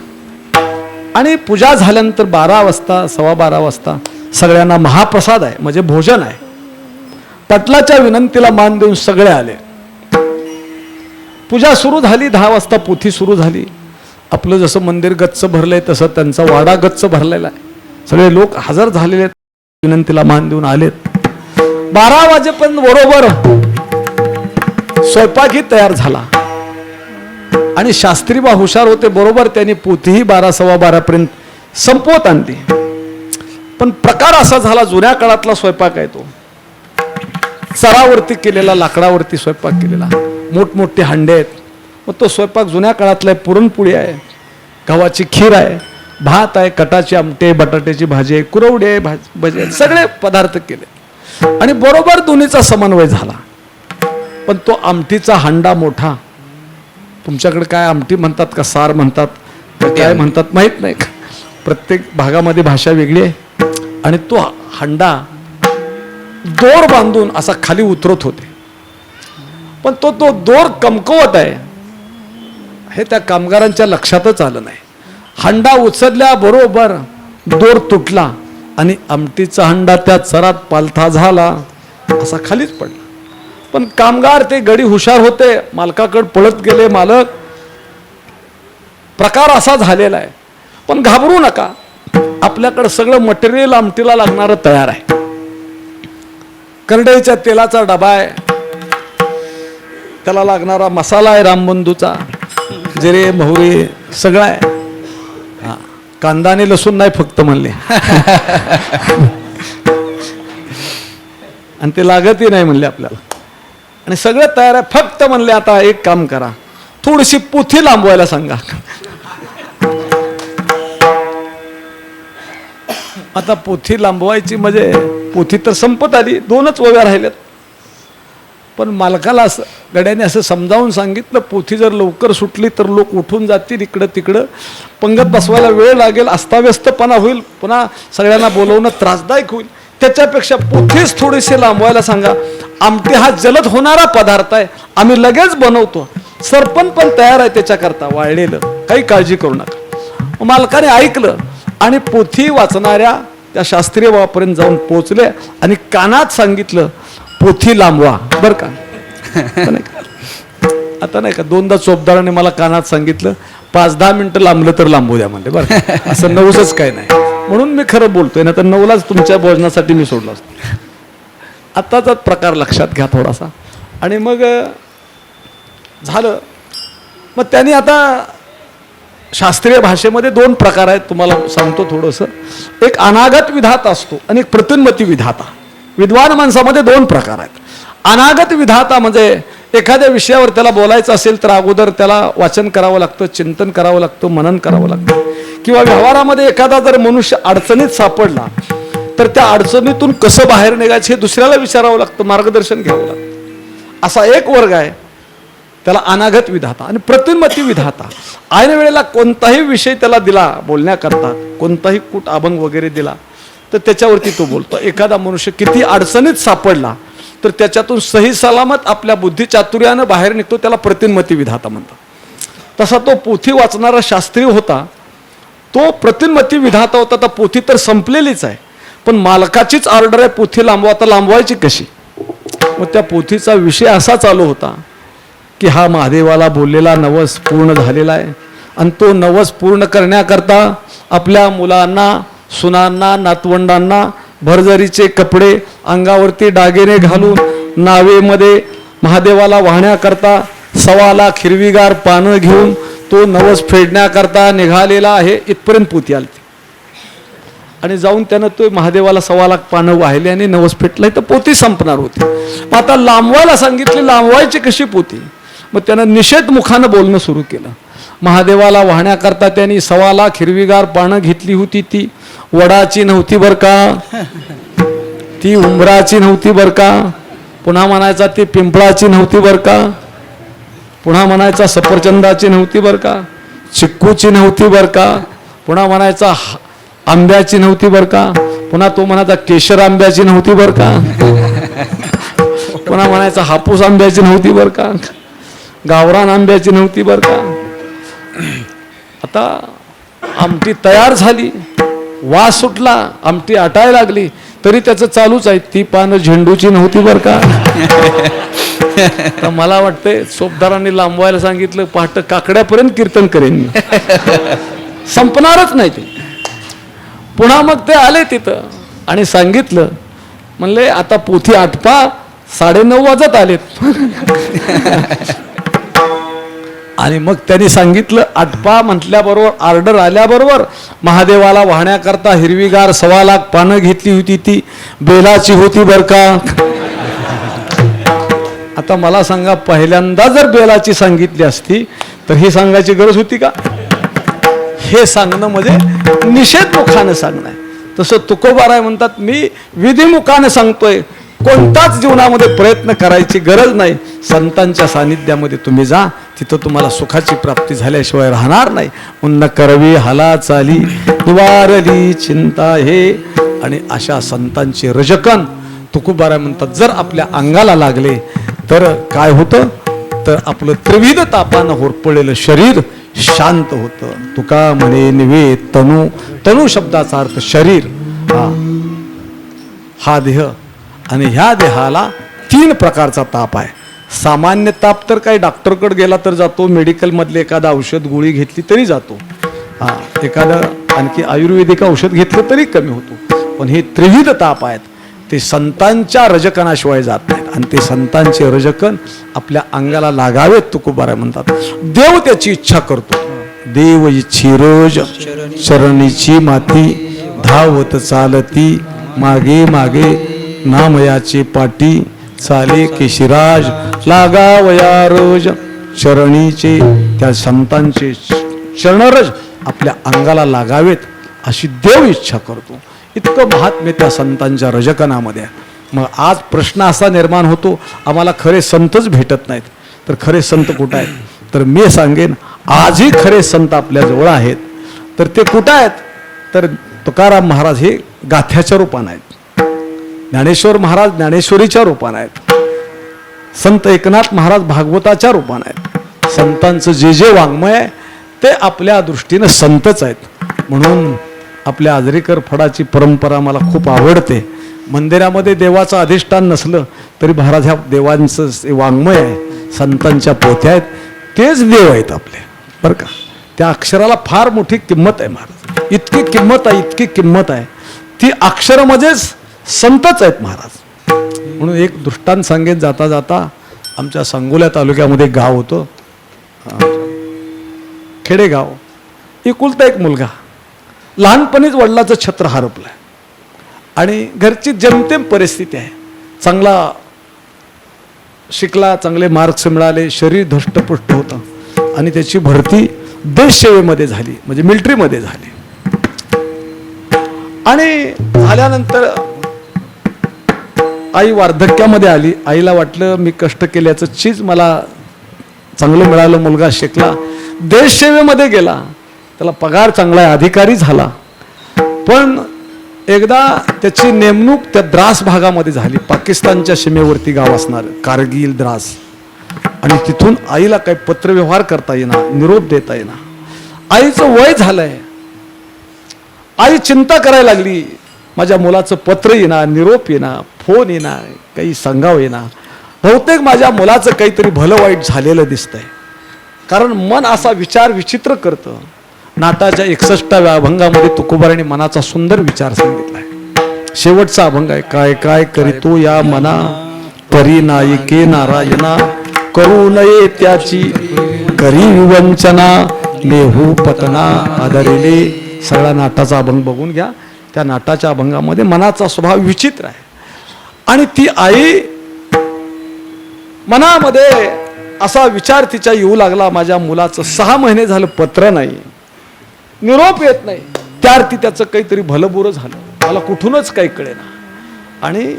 आणि पूजा झाल्यानंतर 12 वाजता 12:15 वाजता सगळ्यांना महाप्रसाद आहे, म्हणजे भोजन आहे. पटलाच्या विनंतीला मान देऊन सगळे आले. पूजा सुरू झाली. 10 वाजता पोथी सुरू झाली. आपलं जसं मंदिर गच्च भरलंय तसं त्यांचा वाडा गच्च भरलेला आहे. सगळे लोक हजर झालेले आहेत, विनंतीला मान देऊन आलेत. 12 वाजेपर्यंत बरोबर स्वयंपाकही तयार झाला आणि शास्त्री बा हुशार होते. बरोबर त्यांनी पोथीही 12-12:15 पर्यंत संपवत आणली. पण प्रकार असा झाला, जुन्या काळातला स्वयंपाक आहे तो. चरावरती केलेला, लाकडावरती स्वयंपाक केलेला, मोठमोठे हांडे आहेत. मग तो स्वयंपाक जुन्या काळातला आहे. पुरणपोळी आहे, गव्हाची खीर आहे, भात आहे, कटाची आमटे, बटाट्याची भाजी आहे, कुरवडी आहे, भजी, सगळे पदार्थ केले आणि बरोबर दोन्हीचा समन्वय झाला. पण तो आमटीचा हांडा मोठा, तुमच्याकडे काय आमटी म्हणतात का सार म्हणतात का काय म्हणतात माहीत नाही का, प्रत्येक भागामध्ये भाषा वेगळी आहे. आणि तो हांडा दोर बांधून असा खाली उतरत होते. पण तो दोर कमकवत आहे हे त्या कामगारांच्या लक्षातच आलं नाही. हांडा उचलल्या बरोबर दोर तुटला आणि आमटीचा हांडा त्या चरात पालथा झाला, असा खालीच पडला. पण कामगार ते गडी हुशार होते, मालकाकडे पळत गेले. मालक, प्रकार असा झालेला आहे, पण घाबरू नका, आपल्याकडे सगळं मटेरियल आमटीला लागणारं तयार आहे. करडईच्या तेलाचा डबा आहे, त्याला लागणारा मसाला आहे रामबंधूचा, जिरे मोहरी सगळं आहे. हा, कांदा आणि लसूण नाही फक्त म्हणले आणि ते लागतही नाही म्हणले आपल्याला. आणि सगळं तयार आहे, फक्त म्हणले आता एक काम करा, थोडीशी पोथी लांबवायला सांगा. आता पोथी लांबवायची म्हणजे पोथी तर संपत आली, 2च वव्या राहिल्यात. पण मालकाला असं गड्याने असं समजावून सांगितलं, पोथी जर लवकर सुटली तर लोक उठून जातील इकडं तिकडं, पंगत बसवायला वेळ लागेल, अस्ताव्यस्तपणा होईल, पुन्हा सगळ्यांना बोलवणं त्रासदायक होईल. त्याच्यापेक्षा पोथीच थोडीशी लांबवायला सांगा. आमटी हा जलद होणारा पदार्थ आहे, आम्ही लगेच बनवतो, सरपण पण तयार आहे त्याच्याकरता वाळलेलं, काही काळजी करू नका. मालकाने ऐकलं आणि पोथी वाचणाऱ्या त्या शास्त्रीय बाबापर्यंत जाऊन पोहोचले आणि कानात सांगितलं, पोथी लांबवा बरं का. आता नाही का 2दा चोपदाराने मला कानात सांगितलं, 5-10 मिनिटं लांबलं तर लांबू द्या म्हणले बरं. असं 9च काय नाही, म्हणून मी खरं बोलतोय, ना तर 9लाच तुमच्या भोजनासाठी मी सोडलो असतो. आत्ताचा प्रकार लक्षात घ्या थोडासा. आणि मग झालं. मग त्यांनी आता शास्त्रीय भाषेमध्ये 2 प्रकार आहेत, तुम्हाला सांगतो थोडंसं. एक अनागत विधाता असतो आणि एक प्रतिन्मती विधाता. विद्वान माणसामध्ये 2 प्रकार आहेत. अनागत विधाता म्हणजे एखाद्या विषयावर त्याला बोलायचं असेल तर अगोदर त्याला वाचन करावं लागतं, चिंतन करावं लागतं, मनन करावं लागतं. किंवा व्यवहारामध्ये एखादा जर मनुष्य अडचणीत सापडला तर त्या अडचणीतून कसं बाहेर निघायचं हे दुसऱ्याला विचारावं लागतं, मार्गदर्शन घ्यावं लागतं. असा एक वर्ग आहे, त्याला अनागत विधाता. आणि प्रतिन्मती विधाता, ऐन वेळेला कोणताही विषय त्याला दिला बोलण्याकरता, कोणताही कूट अभंग वगैरे दिला तर त्याच्यावरती तो बोलतो. एखादा मनुष्य किती अडचणीत सापडला तर त्याच्यातून सही सलामत आपल्या बुद्धिचातुर्यानं बाहेर निघतो, त्याला प्रतिन्मती विधाता म्हणतात. तसा तो पोथी वाचणारा शास्त्री होता, तो प्रतिन्मती विधाता होता. तर पोथी तर संपलेलीच आहे, पण मालकाचीच ऑर्डर आहे पोथी लांबवा. आता लांबवायची कशी? मग त्या पोथीचा विषय असा चालू होता की हा महादेवाला बोललेला नवस पूर्ण झालेला आहे आणि तो नवस पूर्ण करण्याकरता आपल्या मुलांना, सुनांना, नातवंडांना भरजरीचे कपडे, अंगावरती दागिने घालून नावेमध्ये महादेवाला वाहण्याकरता 1.25 लाख हिरवीगार पानं घेऊन तो नवस फेडण्याकरता निघालेला आहे. इथपर्यंत पोथी आली आणि जाऊन त्यानं तो महादेवाला 1.25 लाख पानं वाहिले आणि नवस फेटलाय, तर पोथी संपणार होती. मग आता लांबवायला सांगितली, लांबवायची कशी पोथी? मग त्यानं निषेध मुखानं बोलणं सुरू केलं. महादेवाला वाहण्याकरता त्यांनी 1.25 लाख हिरवीगार पानं घेतली होती, ती वडाची नव्हती बरं का, ती उंबराची नव्हती बर का, पुन्हा म्हणायचा ती पिंपळाची नव्हती बर का, पुन्हा म्हणायचा सफरचंदाची नव्हती बर का, चिक्कूची नव्हती बर का, पुन्हा म्हणायचा आंब्याची नव्हती बर का, पुन्हा तो म्हणायचा केशर आंब्याची नव्हती बर का, पुन्हा म्हणायचा हापूस आंब्याची नव्हती बर का, गावरान आंब्याची नव्हती बर का. आता आमटी तयार झाली, वास सुटला, आमटी आटायला लागली, तरी त्याचं चालूच आहे, ती पानं झेंडूची नव्हती बर का. तर मला वाटतंय सोपदारांनी लांबवायला सांगितलं, पहाट काकड्यापर्यंत कीर्तन करेन मी. संपणारच नाही ते. पुन्हा मग ते आले तिथं आणि सांगितलं, म्हणले आता पोथी आटपा, 9:30 वाजत आलेत. आणि मग त्यांनी सांगितलं आटपा म्हटल्याबरोबर, ऑर्डर आल्याबरोबर महादेवाला वाहण्याकरता हिरवीगार 1.25 लाख पानं घेतली होती, ती बेलाची होती बर का. आता मला सांगा, पहिल्यांदा जर बेलाची सांगितली असती तर ही सांगायची गरज होती का? हे सांगणं म्हणजे निषेधमुखानं सांगणं आहे. तसं तुकोबाराय म्हणतात, मी विधिमुखानं सांगतोय, कोणताच जीवनामध्ये प्रयत्न करायची गरज नाही. संतांच्या सानिध्यामध्ये तुम्ही जा, तिथं तुम्हाला सुखाची प्राप्ती झाल्याशिवाय राहणार नाही. उन्न करवी हाला चाली निवारली चिंता हे. आणि अशा संतांचे रजकन तुकोबाराय म्हणतात, जर आपल्या अंगाला लागले तर काय होतं, तर आपलं त्रिविध तापानं होरपळलेलं शरीर शांत होतं. तुका म्हणे निवे तनू, तनू शब्दाचा अर्थ शरीर, हा देह. आणि ह्या देहाला 3 प्रकारचा ताप आहे. सामान्य ताप तर काही डॉक्टरकडे गेला तर जातो, मेडिकलमधले एखादा औषध गोळी घेतली तरी जातो, एखादं आणखी आयुर्वेदिक औषध घेतलं तरी कमी होतो. पण हे त्रिविध ताप आहेत, ते संतांच्या रजकनाशिवाय जात नाहीत. आणि ते संतांचे रजकन आपल्या अंगाला लागावेत, तुकोबाराय म्हणतात. देव त्याची इच्छा करतो. देव इच्छी रोज चरणीची माती, धावत चालती मागे मागे नामयाचे पाटी, चाले केशिराज लागावया रोज चरणीचे. त्या संतांचे चरणरज आपल्या अंगाला लागावेत अशी देव इच्छा करतो. इतकं महात्म्य त्या संतांच्या रजकनामध्ये. मग आज प्रश्न असा निर्माण होतो, आम्हाला खरे संतच भेटत नाहीत. तर खरे संत कुठं आहेत? तर मी सांगेन, आजही खरे संत आपल्या जवळ आहेत. तर ते कुठं आहेत? तर तुकाराम महाराज हे गाथ्याच्या रूपानं आहेत, ज्ञानेश्वर महाराज ज्ञानेश्वरीच्या रूपानं आहेत, संत एकनाथ महाराज भागवताच्या रूपानं आहेत. संतांचं जे जे वाङ्मय आहे ते आपल्या दृष्टीनं संतच आहेत. म्हणून आपल्या आजरेकर फडाची परंपरा मला खूप आवडते. मंदिरामध्ये देवाचं अधिष्ठान नसलं तरी महाराज ह्या देवांचं वाङ्मय आहे, संतांच्या पोथ्या आहेत, तेच देव आहेत आपले बरं का. त्या अक्षराला फार मोठी किंमत आहे महाराज, इतकी किंमत आहे, इतकी किंमत आहे. ती अक्षर म्हणजेच संतच आहेत महाराज. म्हणून एक दृष्टांत सांगेन जाता जाता. आमच्या सांगोला तालुक्यामध्ये एक गाव होतं, खेडेगाव. एकुलता एक मुलगा, लहानपणीच वडिलाचं छत्र हरपलं आणि घरची जेमतेम परिस्थिती आहे. चांगला शिकला, चांगले मार्क्स मिळाले, शरीर धष्टपुष्ट होतं आणि त्याची भरती देशसेवेमध्ये झाली, म्हणजे मिलिटरीमध्ये झाली. आणि झाल्यानंतर आई वार्धक्यामध्ये आली. आईला वाटलं मी कष्ट केल्याचं चीज मला चांगलं मिळालं, मुलगा शिकला, देशसेवेमध्ये गेला, त्याला पगार चांगला आहे, अधिकारी झाला. पण एकदा त्याची नेमणूक त्या द्रास भागामध्ये झाली, पाकिस्तानच्या सीमेवरती गाव असणार कारगिल द्रास. आणि तिथून आईला काही पत्रव्यवहार करता येणार, निरोप देता येणार. आईचं वय झालंय, आई चिंता करायला लागली, माझ्या मुलाचं पत्र येणार, निरोप येणार, फोन येणार, काही सांगावं येणार, बहुतेक माझ्या मुलाचं काहीतरी भलं वाईट झालेलं दिसतंय. कारण मन असा विचार विचित्र करतं. नाटाच्या 61व्या अभंगामध्ये तुकोबारांनी मनाचा सुंदर विचार सांगितलाय. शेवटचा अभंग आहे, काय काय करीतो या मना, परी नायिके नारायणा, करू नये त्याची करी विवंचना, मेहू पतना आदरिले. सगळा नाटाचा अभंग बघून घ्या. त्या नाटाच्या अभंगामध्ये मनाचा स्वभाव विचित्र आहे. आणि ती आई मनामध्ये असा विचार तिच्या येऊ लागला, माझ्या मुलाचं 6 महिने झालं पत्र नाही, निरोप येत नाही, त्यार्थी त्याचं काहीतरी भलं बुरं झालं, मला कुठूनच काही कळेना. आणि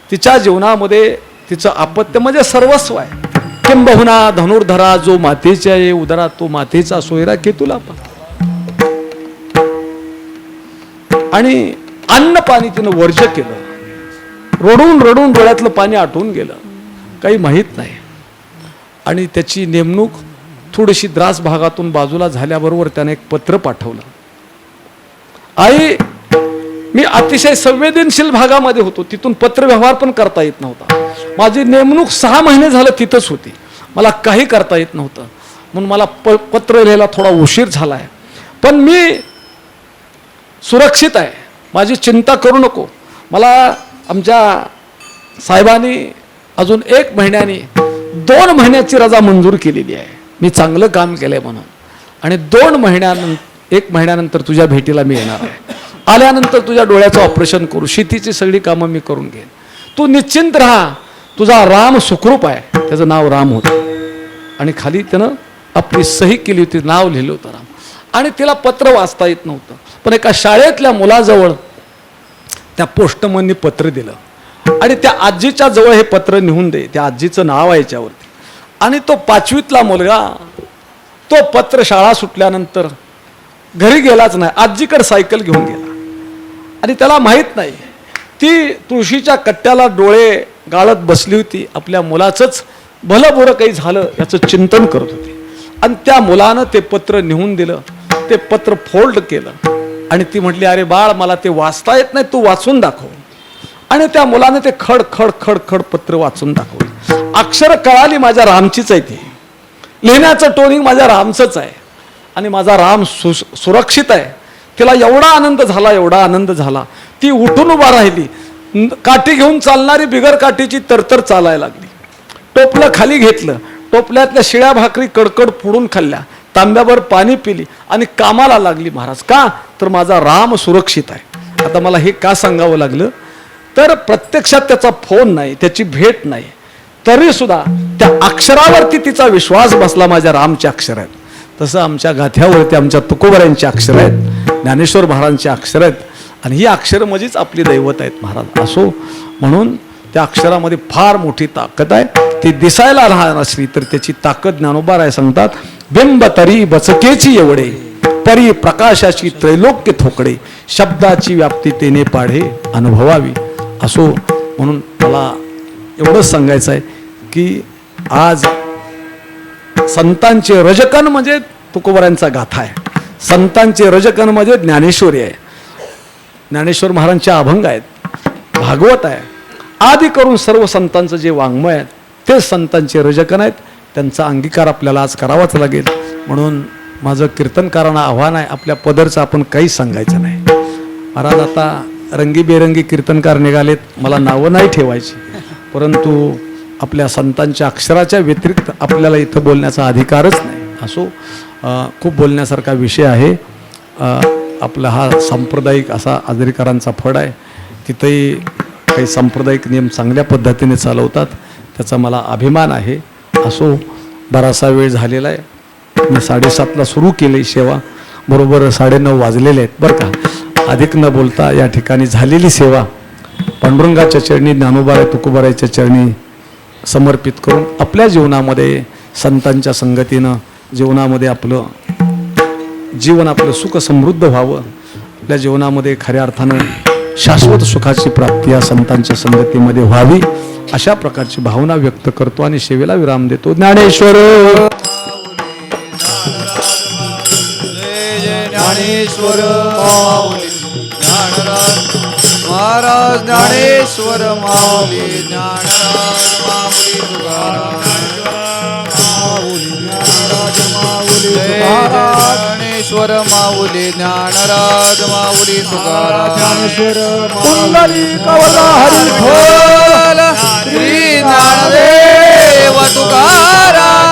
तिच्या जीवनामध्ये तिचं अपत्य म्हणजे सर्वस्व आहे. किंबहुना धनुर्धरा जो मातेच्या ये उदरा तो मातेचा सोयरा केतुला पा. आणि अन्न पाणी तिनं वर्ज केलं. रडून रडून डोळ्यातलं पाणी आटून गेलं, काही माहीत नाही. आणि त्याची नेमणूक थोडीशी द्रास भागातून बाजूला झाल्याबरोबर त्याने एक पत्र पाठवलं. आई, मी अतिशय संवेदनशील भागामध्ये होतो, तिथून पत्रव्यवहार पण करता येत नव्हता. माझी नेमणूक 6 महिने झालं तिथंच होती, मला काही करता येत नव्हतं. म्हणून मला पत्र लिहायला थोडा उशीर झाला आहे, पण मी सुरक्षित आहे, माझी चिंता करू नको. मला आमच्या साहेबांनी अजून 1 महिन्याने 2 महिन्याची रजा मंजूर केलेली आहे, मी चांगलं काम केलंय म्हणून. आणि 1 महिन्यानंतर तुझ्या भेटीला मी येणार आहे. आल्यानंतर तुझ्या डोळ्याचं ऑपरेशन करू, शेतीची सगळी कामं मी करून घेईन, तू निश्चिंत राहा. तुझा राम सुखरूप आहे. त्याचं नाव राम होतं आणि खाली त्यानं आपली सही केली होती, नाव लिहिलं होतं राम. आणि तिला पत्र वाचता येत नव्हतं, पण एका शाळेतल्या मुलाजवळ त्या पोस्टमननी पत्र दिलं आणि त्या आजीच्या जवळ हे पत्र नेऊन दे, त्या आजीचं नाव आहे याच्यावरती. आणि तो 5वीतला मुलगा तो पत्र शाळा सुटल्यानंतर घरी गेलाच नाही, आजीकडे सायकल घेऊन गेला. आणि त्याला माहीत नाही, ती तुळशीच्या कट्ट्याला डोळे गाळत बसली होती, आपल्या मुलाचंच भलं बुरं काही झालं याचं चिंतन करत होती. आणि त्या मुलानं ते पत्र नेऊन दिलं, ते पत्र फोल्ड केलं आणि ती म्हटली, अरे बाळ, मला ते वाचता येत नाही, तू वाचून दाखव. आणि त्या मुलानं ते खड खड खड खड पत्र वाचून दाखवलं. अक्षर कळाली माझ्या रामचीच आहे, ती लिहिण्याचं टोनिंग माझ्या रामचंच आहे आणि माझा राम सुरक्षित आहे. तिला एवढा आनंद झाला, एवढा आनंद झाला, ती उठून उभा राहिली. काठी घेऊन चालणारी बिगर काठीची तरतर चालायला लागली. टोपलं खाली घेतलं, टोपल्यातल्या शिळ्या भाकरी कडकड फोडून खाल्ल्या, तांब्यावर पाणी पिली आणि कामाला लागली. महाराज, का तर माझा राम सुरक्षित आहे. आता मला हे का सांगावं लागलं, तर प्रत्यक्षात त्याचा फोन नाही, त्याची भेट नाही, तरी सुद्धा त्या अक्षरावरती तिचा विश्वास बसला. माझ्या रामचे अक्षर आहेत, तसं आमच्या गाथ्यावरती आमच्या तुकोबऱ्यांची अक्षर आहेत, ज्ञानेश्वर महाराजांची अक्षर आहेत. आणि ही अक्षरं म्हणजेच आपली दैवत आहेत महाराज. असो, म्हणून त्या अक्षरामध्ये फार मोठी ताकद आहे. ती दिसायला लहान असली तर त्याची ताकद ज्ञानोबा राय सांगतात, बिंब तरी बचकेची एवढे, परी प्रकाशाची त्रैलोक्य थोकडे, शब्दाची व्याप्ती तेने पाढे अनुभवावी. असो, म्हणून मला एवढंच सांगायचं आहे की आज संतांचे रजकन म्हणजे तुकोबऱ्यांचा गाथा आहे, संतांचे रजकन म्हणजे ज्ञानेश्वरी आहे. ज्ञानेश्वर महाराजांचे अभंग आहेत, भागवत आहे, आदी करून सर्व संतांचं जे वाङ्मय आहे ते संतांचे रजकन आहेत. त्यांचा अंगीकार आपल्याला आज करावाच लागेल. म्हणून माझं कीर्तनकारांना आव्हान आहे, आपल्या पदरचं आपण काहीच सांगायचं नाही. महाराज आता रंगीबेरंगी कीर्तनकार निघालेत, मला नावं नाही ठेवायची, परंतु आपल्या संतांच्या अक्षराच्या व्यतिरिक्त आपल्याला इथं बोलण्याचा अधिकारच नाही. असो, खूप बोलण्यासारखा विषय आहे. आपला हा सांप्रदायिक असा आजरीकरांचा फड आहे, तिथंही काही सांप्रदायिक नियम चांगल्या पद्धतीने चालवतात, त्याचा मला अभिमान आहे. असो, बराचसा वेळ झालेला आहे, मी 7:30ला सुरू केली सेवा, बरोबर 9:30 वाजलेले आहेत बरं का. अधिक न बोलता या ठिकाणी झालेली सेवा पांडुरंगाच्या चरणी, ज्ञानोबाराय तुकोबारायच्या चरणी समर्पित करून आपल्या जीवनामध्ये संतांच्या संगतीनं जीवनामध्ये आपलं जीवन आपलं सुख समृद्ध व्हावं, आपल्या जीवनामध्ये खऱ्या अर्थानं शाश्वत सुखाची प्राप्ती या संतांच्या संगतीमध्ये व्हावी, अशा प्रकारची भावना व्यक्त करतो आणि सेवेला विराम देतो. ज्ञानेश्वर ज्ञानेश्वर माऊली ज्ञानराज महाराज, ज्ञानेश्वर माऊली ज्ञानराज माऊली तुकाराम, ज्ञानेश्वर माऊली ज्ञानराज माऊली तुकाराम, हरिभोल श्री ज्ञानदेव तुकाराम,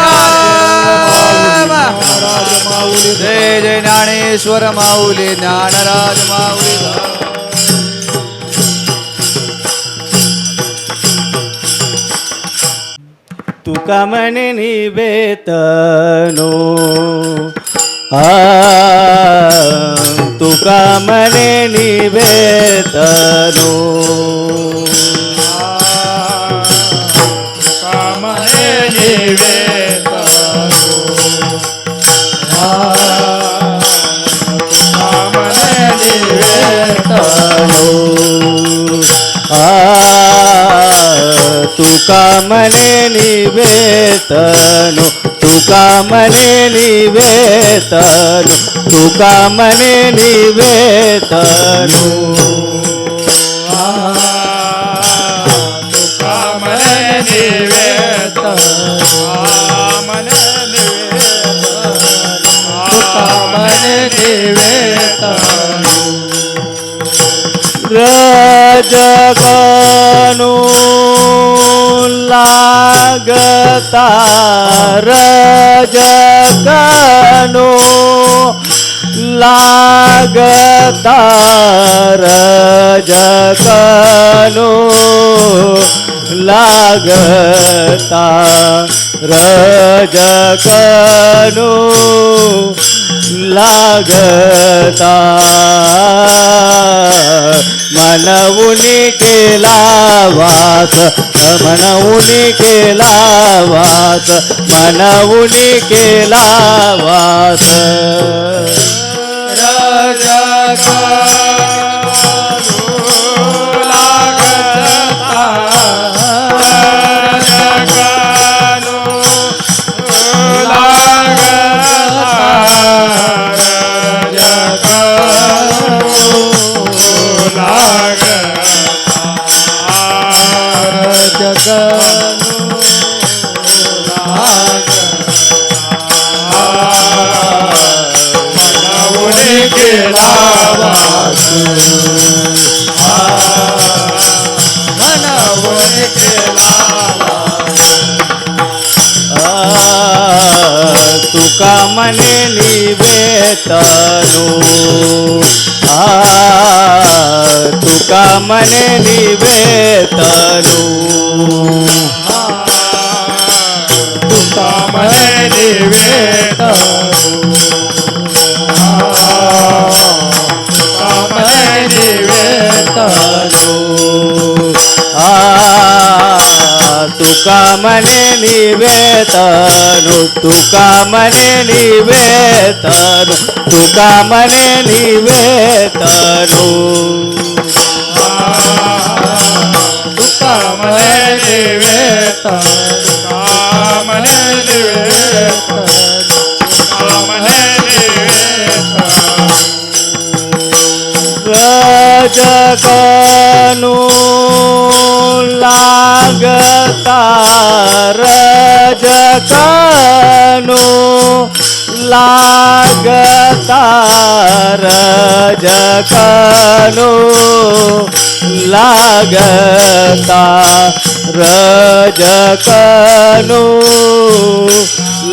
जय जय ज्ञानेश्वर माऊली ज्ञानराज माऊली. तुका म्हणे निवेतनो, तुका म्हणे निवेतनो, तुका मने निवेदनो तुका मने निवेदनो तुका मने निवेदनो रजगनु लागता रजगनु लागता रजगनु लागता रजगनु लागता मनवुनी केला वास मनवुनी केला वास मनवुनी केला वास तुका मने निवेदनो तुका मने निवेदनो तुका मने निवेदनो तुका मने निवेदनो तुका मने निवेदनो तुका मने निवेदनो तुका मने निवेदनो रजगनु लागता रजगनु लागता रजगनु लागता रजगनु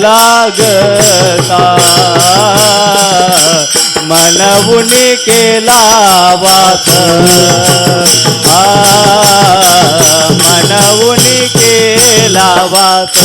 लागता मनवुनी केला वास मनवुनी केला वास